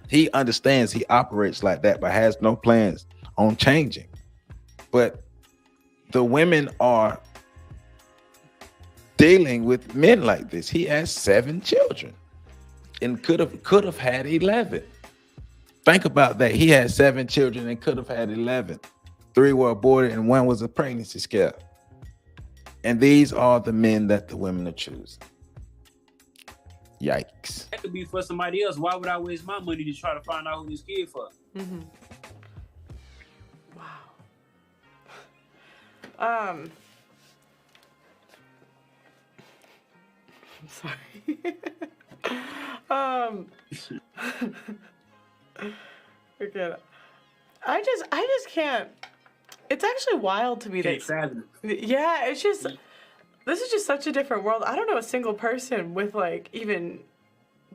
He understands, he operates like that, but has no plans on changing. But the women are dealing with men like this. He has 7 children and could have had 11. Think about that. He had 7 children and could have had 11. 3 were aborted and 1 was a pregnancy scare. And these are the men that the women are choosing. Yikes. That could be for somebody else. Why would I waste my money to try to find out who this kid for? Wow. I'm sorry. Again, I just can't. It's actually wild to me that. Yeah, it's just, this is just such a different world. I don't know a single person with like even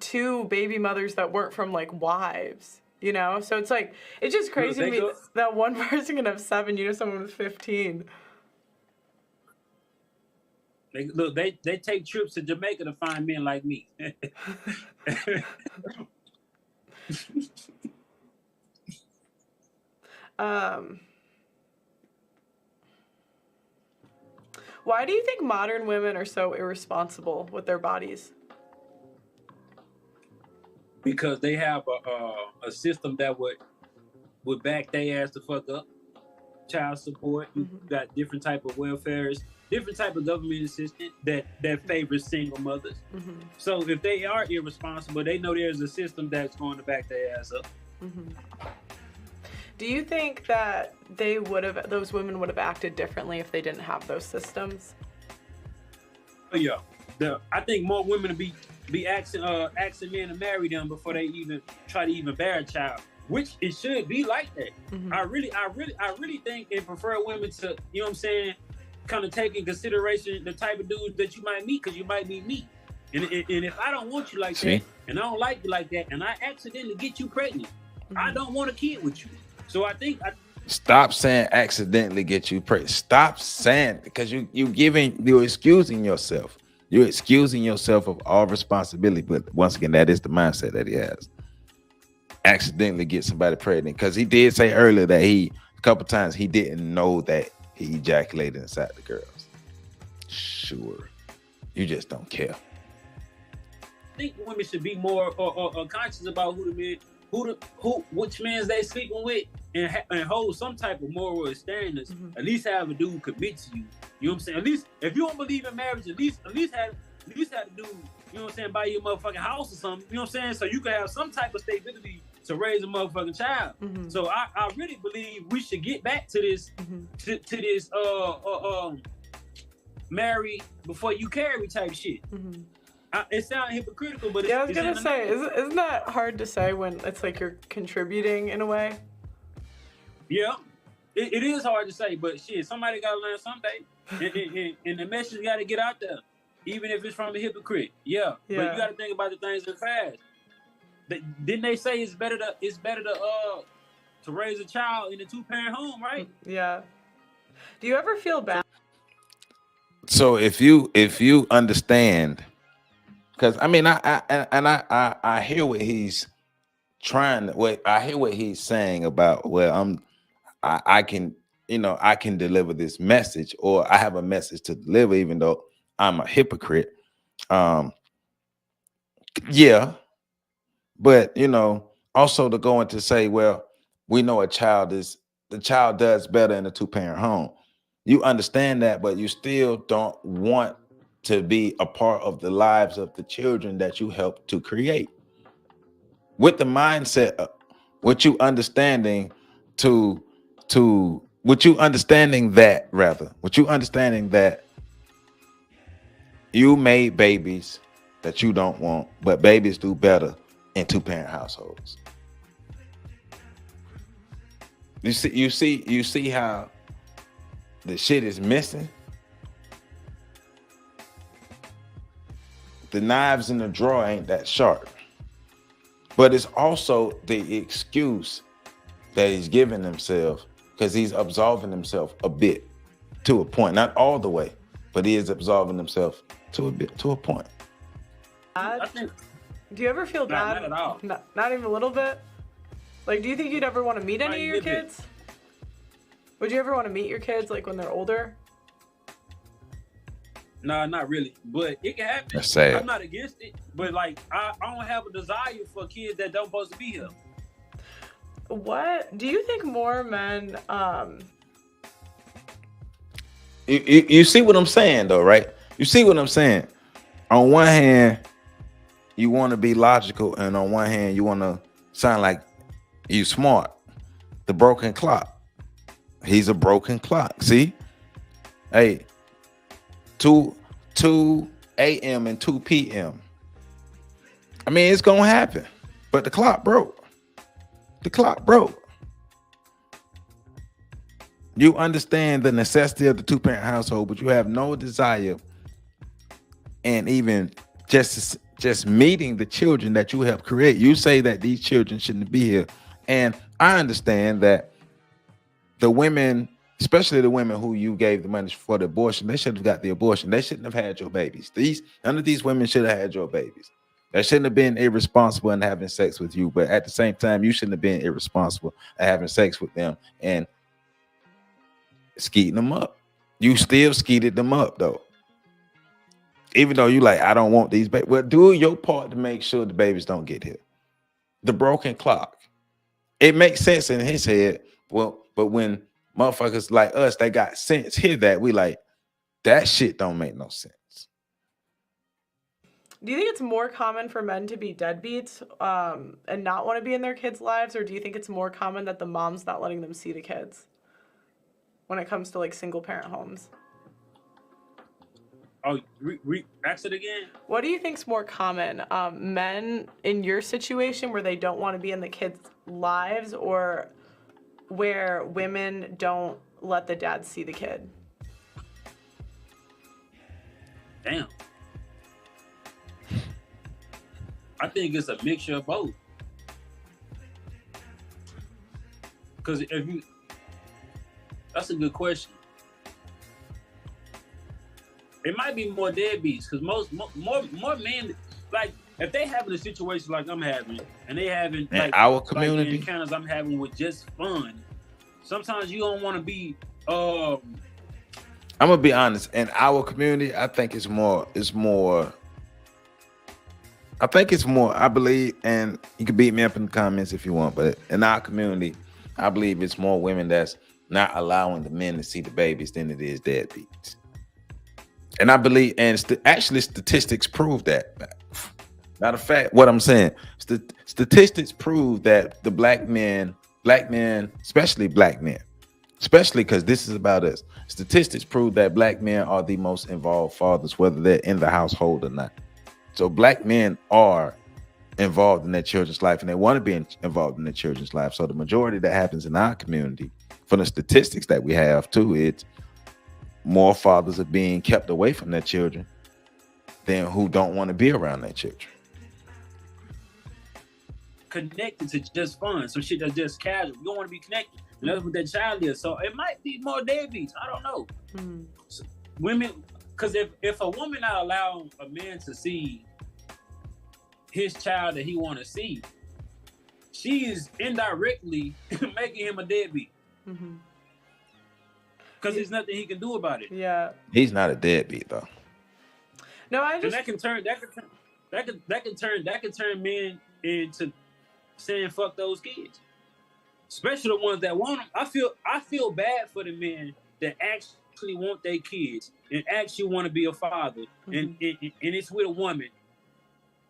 2 baby mothers that weren't from like wives, you know? So it's like, it's just crazy to they me go- that one person can have 7, you know, someone with 15. They take trips to Jamaica to find men like me. Why do you think modern women are so irresponsible with their bodies? Because they have a system that would back their ass the fuck up. Child support, you got different type of welfares, different type of government assistance that favors single mothers. So if they are irresponsible, they know there's a system that's going to back their ass up. Do you think that those women would have acted differently if they didn't have those systems? Oh yeah, I think more women be asking men to marry them before they even try to even bear a child, which it should be like that. I really think and prefer women to, you know what I'm saying, kind of take in consideration the type of dudes that you might meet, because you might meet me. And if I don't want you like that, and I don't like you like that, and I accidentally get you pregnant, I don't want a kid with you. So I think stop saying accidentally get you pregnant. Stop saying, because you're excusing yourself. You're excusing yourself of all responsibility. But once again, that is the mindset that he has. Accidentally get somebody pregnant, because he did say earlier that a couple times he didn't know that he ejaculated inside the girls. Sure, you just don't care. I think women should be more conscious about which mans they sleeping with, and hold some type of moral standards. At least have a dude commit to you. You know what I'm saying? At least if you don't believe in marriage, at least have a dude, you know what I'm saying, buy you a motherfucking house or something. You know what I'm saying? So you can have some type of stability to raise a motherfucking child. So I really believe we should get back to this to this marry before you carry type shit. It sounds hypocritical, but I was gonna say, isn't that hard to say when it's like you're contributing in a way? Yeah, it is hard to say, but shit, somebody gotta learn someday, and the message gotta get out there, even if it's from a hypocrite. Yeah. But you gotta think about the things that fast. Didn't they say it's better to raise a child in a 2-parent home, right? Yeah. Do you ever feel bad? So if you understand, because I mean I hear what he's I hear what he's saying about, well, I can deliver this message, or I have a message to deliver, even though I'm a hypocrite. Yeah. But, also to go into say, well, we know the child does better in a 2-parent home. You understand that, but you still don't want to be a part of the lives of the children that you help to create. With the mindset, what you understanding that you made babies that you don't want, but babies do better in 2-parent households. You see how the shit is missing. The knives in the drawer ain't that sharp. But it's also the excuse that he's giving himself, because he's absolving himself a bit, to a point, not all the way, but he is absolving himself to a point. Do you ever feel bad? Not at all. Not even a little bit? Like, do you think you'd ever want to meet any of your kids? Would you ever want to meet your kids, like, when they're older? No, not really. But it can happen. That's sad. I'm not against it. But, like, I don't have a desire for kids that don't supposed to be here. What? Do you think more men... You see what I'm saying, though, right? You see what I'm saying? On one hand, you want to be logical, and on one hand, you want to sound like you smart. The broken clock. He's a broken clock. See? Hey, 2 a.m. and 2 p.m. I mean, it's going to happen. But the clock broke. The clock broke. You understand the necessity of the 2-parent household, but you have no desire, and even just meeting the children that you help create. You say that these children shouldn't be here, And I understand that the women, especially the women who you gave the money for the abortion, they should have got the abortion. They shouldn't have had your babies. None of these women should have had your babies. They shouldn't have been irresponsible in having sex with you. But at the same time, you shouldn't have been irresponsible at having sex with them and skeeting them up. You still skeeted them up though. Even though you like, I don't want these babies. Well, do your part to make sure the babies don't get here. The broken clock. It makes sense in his head. Well, but when motherfuckers like us, they got sense, hear that, we like, that shit don't make no sense. Do you think it's more common for men to be deadbeats and not want to be in their kids' lives? Or do you think it's more common that the mom's not letting them see the kids when it comes to like single parent homes? Oh, ask it again. What do you think's more common? Men in your situation where they don't want to be in the kids' lives, or where women don't let the dad see the kid? Damn. I think it's a mixture of both. Because that's a good question. It might be more deadbeats because more men, like if they having a situation like I'm having, and they having like our community, like encounters I'm having with just fun. Sometimes you don't want to be. I'm gonna be honest. In our community, I think it's more. I think it's more. I believe, and you can beat me up in the comments if you want, but in our community, I believe it's more women that's not allowing the men to see the babies than it is deadbeats. And I believe, and actually statistics prove that. Matter of fact, what I'm saying, statistics prove that the black men, especially black men, especially because this is about us. Statistics prove that black men are the most involved fathers, whether they're in the household or not. So black men are involved in their children's life, and they want to be involved in their children's life. So the majority that happens in our community, from the statistics that we have too, it's more fathers are being kept away from their children than who don't want to be around their children. Connected to just fun, some shit that's just casual. You don't want to be connected. And that's what that child is. So it might be more deadbeats. I don't know. So women, because if a woman not allowing a man to see his child that he want to see, she is indirectly making him a deadbeat. Because there's nothing he can do about it. Yeah. He's not a deadbeat though. No, I just that can turn men into saying fuck those kids. Especially the ones that want them. I feel bad for the men that actually want their kids and actually want to be a father, and it's with a woman,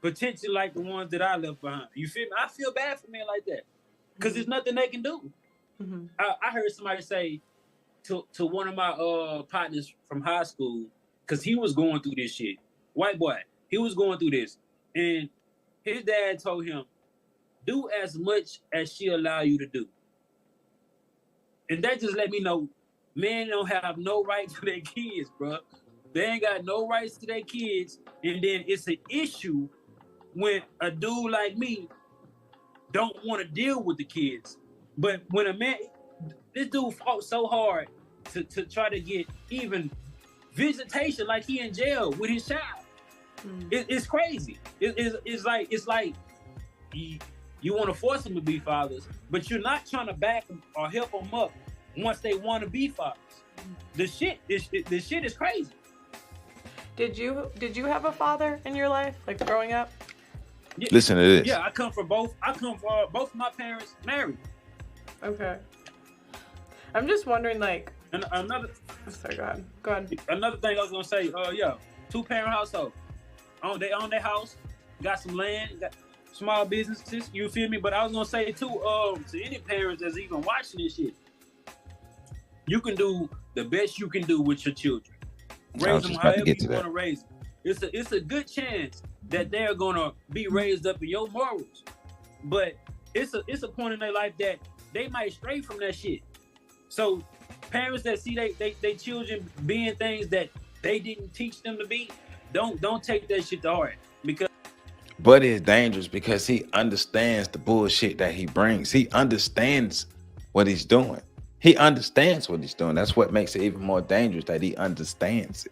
potentially like the ones that I left behind. You feel me? I feel bad for men like that because there's nothing they can do. I heard somebody say to one of my partners from high school, because he was going through this shit. White boy, he was going through this, and his dad told him, "Do as much as she allow you to do." And that just let me know, men don't have no right to their kids, bro. They ain't got no rights to their kids, and then it's an issue when a dude like me don't want to deal with the kids. But when a man, this dude fought so hard to try to get even visitation, like he in jail with his child. It's crazy. It's like you want to force them to be fathers, but you're not trying to back them or help them up once they want to be fathers. The shit is crazy. Did you have a father in your life, like growing up? Yeah. Listen to this. Yeah, I come from both of my parents married. Okay. I'm just wondering, like. And another. Sorry, go ahead. Another thing I was gonna say. 2-parent household. They own their house, got some land, got small businesses. You feel me? But I was gonna say too, to any parents that's even watching this shit, you can do the best you can do with your children. Raise them however you want to raise them. It's a good chance that they're gonna be raised up in your morals, but it's a point in their life that they might stray from that shit. So parents that see they children being things that they didn't teach them to be, don't take that shit to heart, because But it's dangerous because he understands the bullshit that he brings. He understands what he's doing. He understands what he's doing. That's what makes it even more dangerous, that he understands it.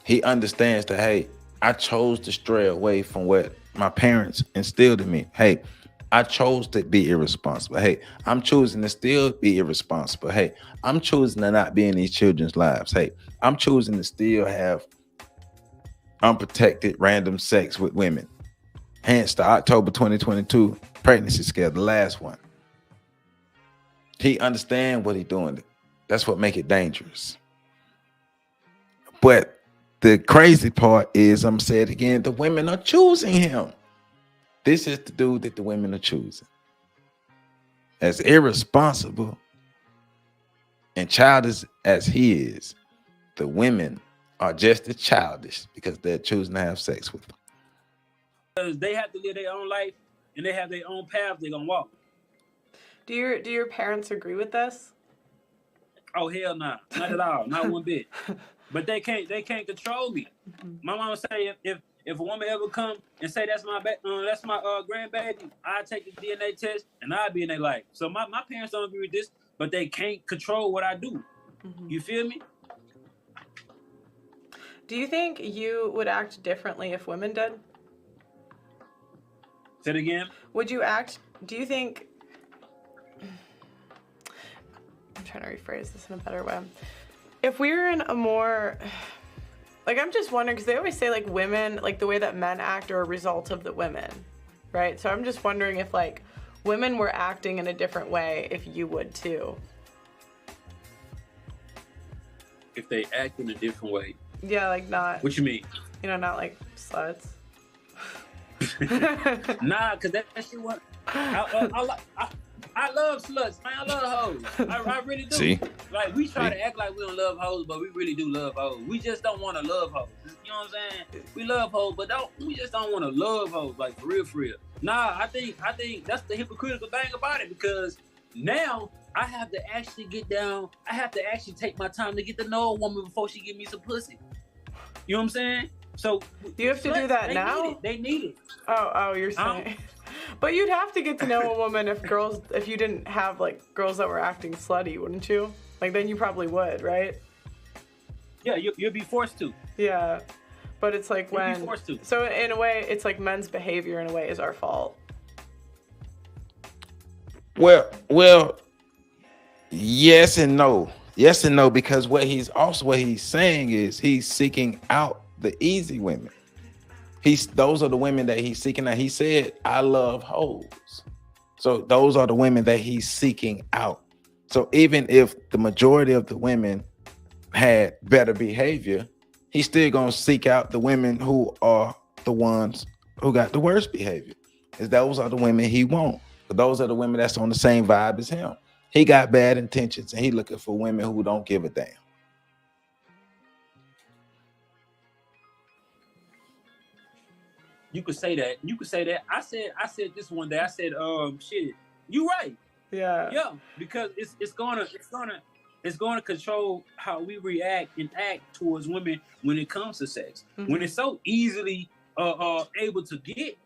He understands that, hey, I chose to stray away from what my parents instilled in me. Hey, I chose to be irresponsible. Hey, I'm choosing to still be irresponsible. Hey, I'm choosing to not be in these children's lives. Hey, I'm choosing to still have unprotected random sex with women. Hence the October 2022 pregnancy scare, the last one. He understands what he's doing. That's what makes it dangerous. But the crazy part is, I'm saying it again, the women are choosing him. This is the dude that the women are choosing. As irresponsible and childish as he is, the women are just as childish because they're choosing to have sex with him. Because they have to live their own life and they have their own path they're gonna walk. Do your parents agree with this? Oh hell no, not at all, not one bit. But they can't control me. My mama say if a woman ever come and say that's my grandbaby, I take the DNA test and I'll be in their life. So my parents don't agree with this, but they can't control what I do. You feel me? Do you think you would act differently if women did? Say it again. Do you think, I'm trying to rephrase this in a better way. If we were in a more, like, I'm just wondering, because they always say, like, women, like, the way that men act are a result of the women, right? So I'm just wondering if, like, women were acting in a different way, if you would, too. If they act in a different way. Yeah, like, not. What you mean? You know, not, like, sluts. Nah, because that shit what I love sluts, man. I love hoes. I really do. See? Like, we try to act like we don't love hoes, but we really do love hoes. We just don't want to love hoes. You know what I'm saying? We love hoes, but we just don't want to love hoes, like, for real. Nah, I think that's the hypocritical thing about it, because now I have to actually get down. I have to actually take my time to get to know a woman before she give me some pussy. You know what I'm saying? So you have to do that now? They need it. Oh, you're saying. But you'd have to get to know a woman if you didn't have, like, girls that were acting slutty, wouldn't you? Like, then you probably would, right? Yeah, you'll be forced to. Yeah, but it's like You'll be forced to. So in a way, it's like men's behavior in a way is our fault. Well, yes and no. Yes and no, because what he's saying is he's seeking out the easy women. Those are the women that he's seeking out. He said, I love hoes. So those are the women that he's seeking out. So even if the majority of the women had better behavior, he's still gonna seek out the women who are the ones who got the worst behavior. Because those are the women he wants. But those are the women that's on the same vibe as him. He got bad intentions and he looking for women who don't give a damn. You could say that. I said this one day. I said, shit, you right. Yeah. Because it's gonna control how we react and act towards women when it comes to sex. Mm-hmm. When it's so easily able to get,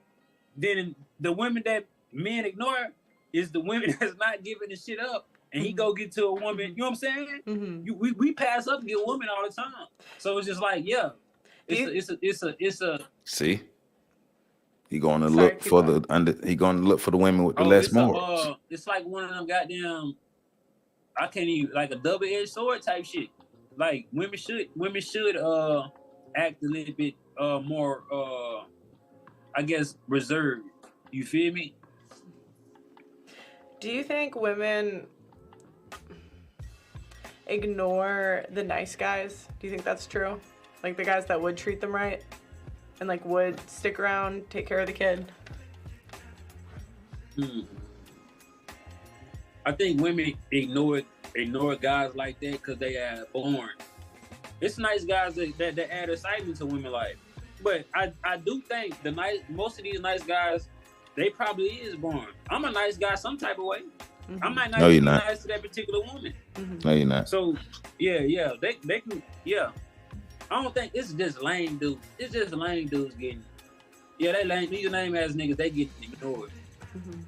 then the women that men ignore is the women that's not giving the shit up. And he go get to a woman, you know what I'm saying? Mm-hmm. We pass up and get women all the time. So it's just like, yeah, it's a. See. He going to look for the women with the less morals. It's like one of them goddamn, I can't even, like a double-edged sword type shit. Like women should act a little bit more I guess reserved. You feel me? Do you think women ignore the nice guys? Do you think that's true? Like the guys that would treat them right? And like would stick around, take care of the kid? I think women ignore guys like that because they are born. It's nice guys that add excitement to women's life. But I do think most of these nice guys, they probably is born. I'm a nice guy some type of way. Mm-hmm. I might not be nice to that particular woman. Mm-hmm. No, you're not. So yeah, they can, yeah. I don't think it's just lame dudes. It's just lame dudes getting Yeah, they lame. These lame ass niggas, they get ignored.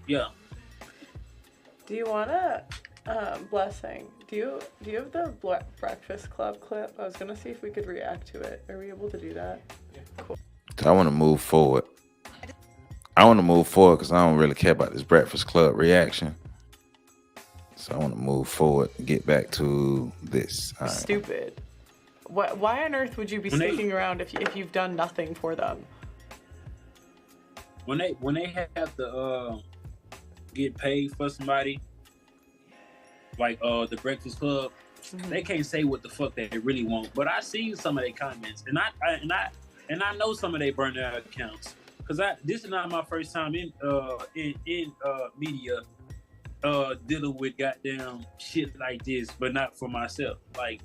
Yeah. Do you want to, Blessing? Do you have the Breakfast Club clip? I was gonna see if we could react to it. Are we able to do that? Yeah. Cool. I want to move forward. Because I don't really care about this Breakfast Club reaction. So I want to move forward and get back to this. All right. Stupid. Why on earth would you be sticking around if you've done nothing for them? When they have to get paid for somebody, like the Breakfast Club, they can't say what the fuck they really want. But I seen some of their comments, and I know some of their burner accounts, because this is not my first time in media dealing with goddamn shit like this, but not for myself. Like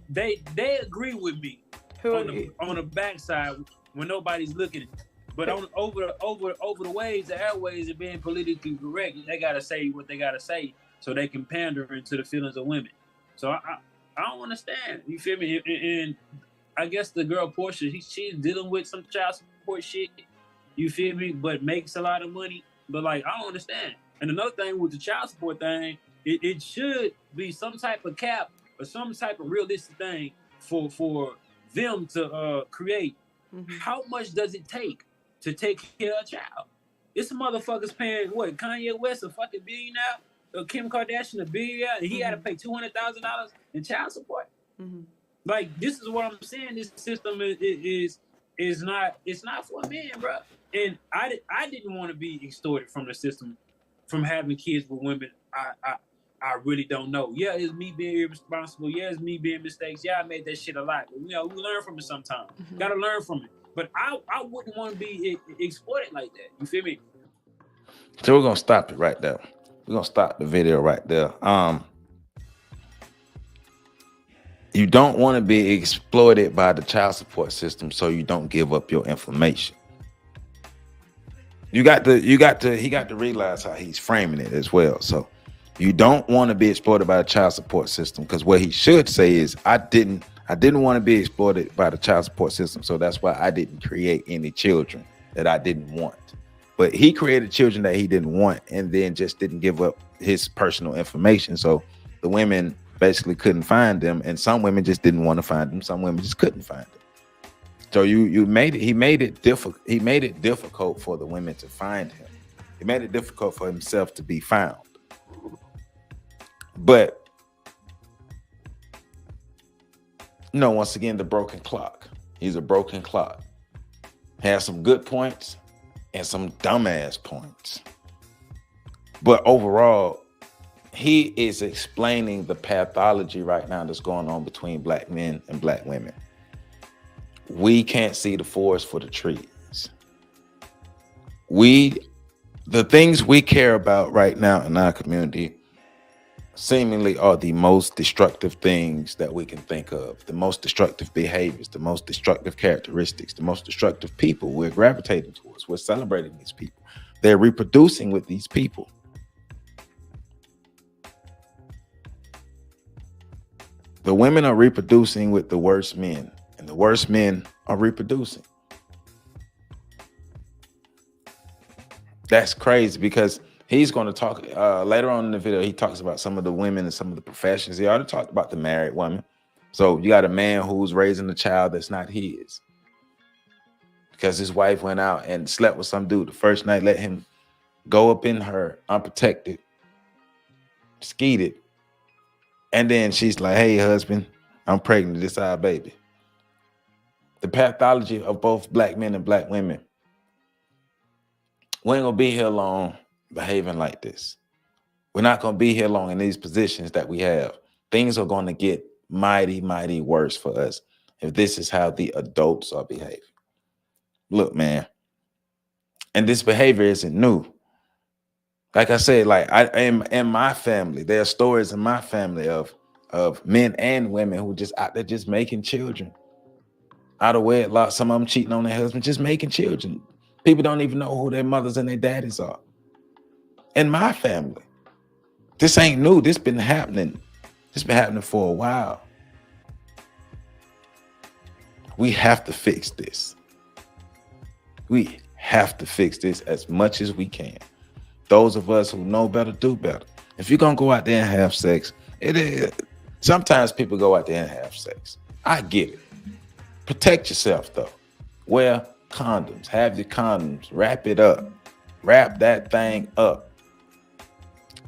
they agree with me on the backside when nobody's looking. But over the waves, the airways, and being politically correct, they gotta say what they gotta say so they can pander into the feelings of women. So I don't understand. You feel me? And I guess the girl Portia, she's dealing with some child support shit. You feel me? But makes a lot of money. But like, I don't understand. And another thing with the child support thing, it should be some type of cap or some type of realistic thing for them to create. How much does it take to take care of a child? It's motherfuckers paying what? Kanye West a fucking billionaire, Kim Kardashian a billionaire, and he had to pay $200,000 in child support. Like, this is what I'm saying. This system is not. It's not for men, bro. And I didn't want to be extorted from the system, from having kids with women. I really don't know. Yeah, it's me being irresponsible. Yeah, it's me being mistakes. Yeah, I made that shit a lot. But, we learn from it sometimes. Gotta learn from it. But I wouldn't want to be exploited like that. You feel me? So we're gonna stop it right there. We're gonna stop the video right there. You don't want to be exploited by the child support system, so you don't give up your information. He got to realize how he's framing it as well. So you don't want to be exploited by the child support system, because what he should say is, I didn't want to be exploited by the child support system, so that's why I didn't create any children that I didn't want. But he created children that he didn't want, and then just didn't give up his personal information. So the women basically couldn't find them, and some women just didn't want to find them. Some women just couldn't find them. So he made it difficult for the women to find him. He made it difficult for himself to be found. But once again, the broken clock. He's a broken clock. Has some good points and some dumbass points. But overall, he is explaining the pathology right now that's going on between black men and black women. We can't see the forest for the trees. The things we care about right now in our community seemingly are the most destructive things that we can think of, the most destructive behaviors, the most destructive characteristics, the most destructive people we're gravitating towards. We're celebrating these people. They're reproducing with these people. The women are reproducing with the worst men, and the worst men are reproducing. That's crazy, because he's going to talk later on in the video. He talks about some of the women and some of the professions. He already talked about the married woman. So you got a man who's raising a child that's not his, because his wife went out and slept with some dude the first night, let him go up in her unprotected, skeeted. And then she's like, hey, husband, I'm pregnant. This is our baby. The pathology of both black men and black women. We ain't going to be here long behaving like this. We're not going to be here long in these positions that we have. Things are going to get mighty, mighty worse for us if this is how the adults are behaving. Look, man, and this behavior isn't new. Like I said, like in my family, there are stories in my family of men and women who just out there just making children out of wedlock. Some of them cheating on their husband, just making children. People don't even know who their mothers and their daddies are. In my family, this ain't new. This been happening. This been happening for a while. We have to fix this. We have to fix this as much as we can. Those of us who know better do better. If you're gonna go out there and have sex, it is. Sometimes people go out there and have sex. I get it. Protect yourself though. Wear condoms. Have your condoms. Wrap it up. Wrap that thing up.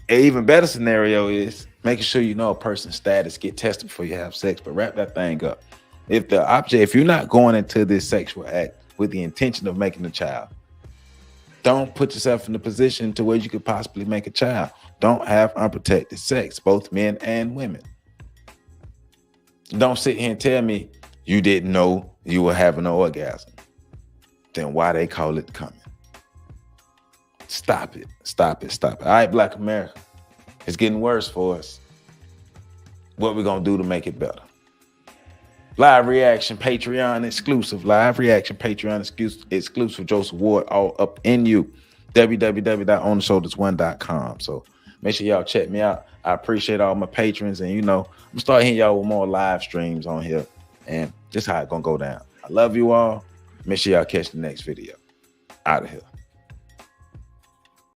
An even better scenario is making sure you know a person's status. Get tested before you have sex, but wrap that thing up. If you're not going into this sexual act with the intention of making a child, don't put yourself in a position to where you could possibly make a child. Don't have unprotected sex, both men and women. Don't sit here and tell me you didn't know you were having an orgasm. Then why they call it coming? Stop it. Stop it. Stop it. All right, Black America. It's getting worse for us. What we gonna do to make it better? Live reaction, Patreon exclusive. Live reaction, Patreon exclusive. Joseph Ward, all up in you. www.ontheshoulders1.com. So make sure y'all check me out. I appreciate all my patrons. And I'm gonna start hitting y'all with more live streams on here. And this is how it's gonna go down. I love you all. Make sure y'all catch the next video. Out of here.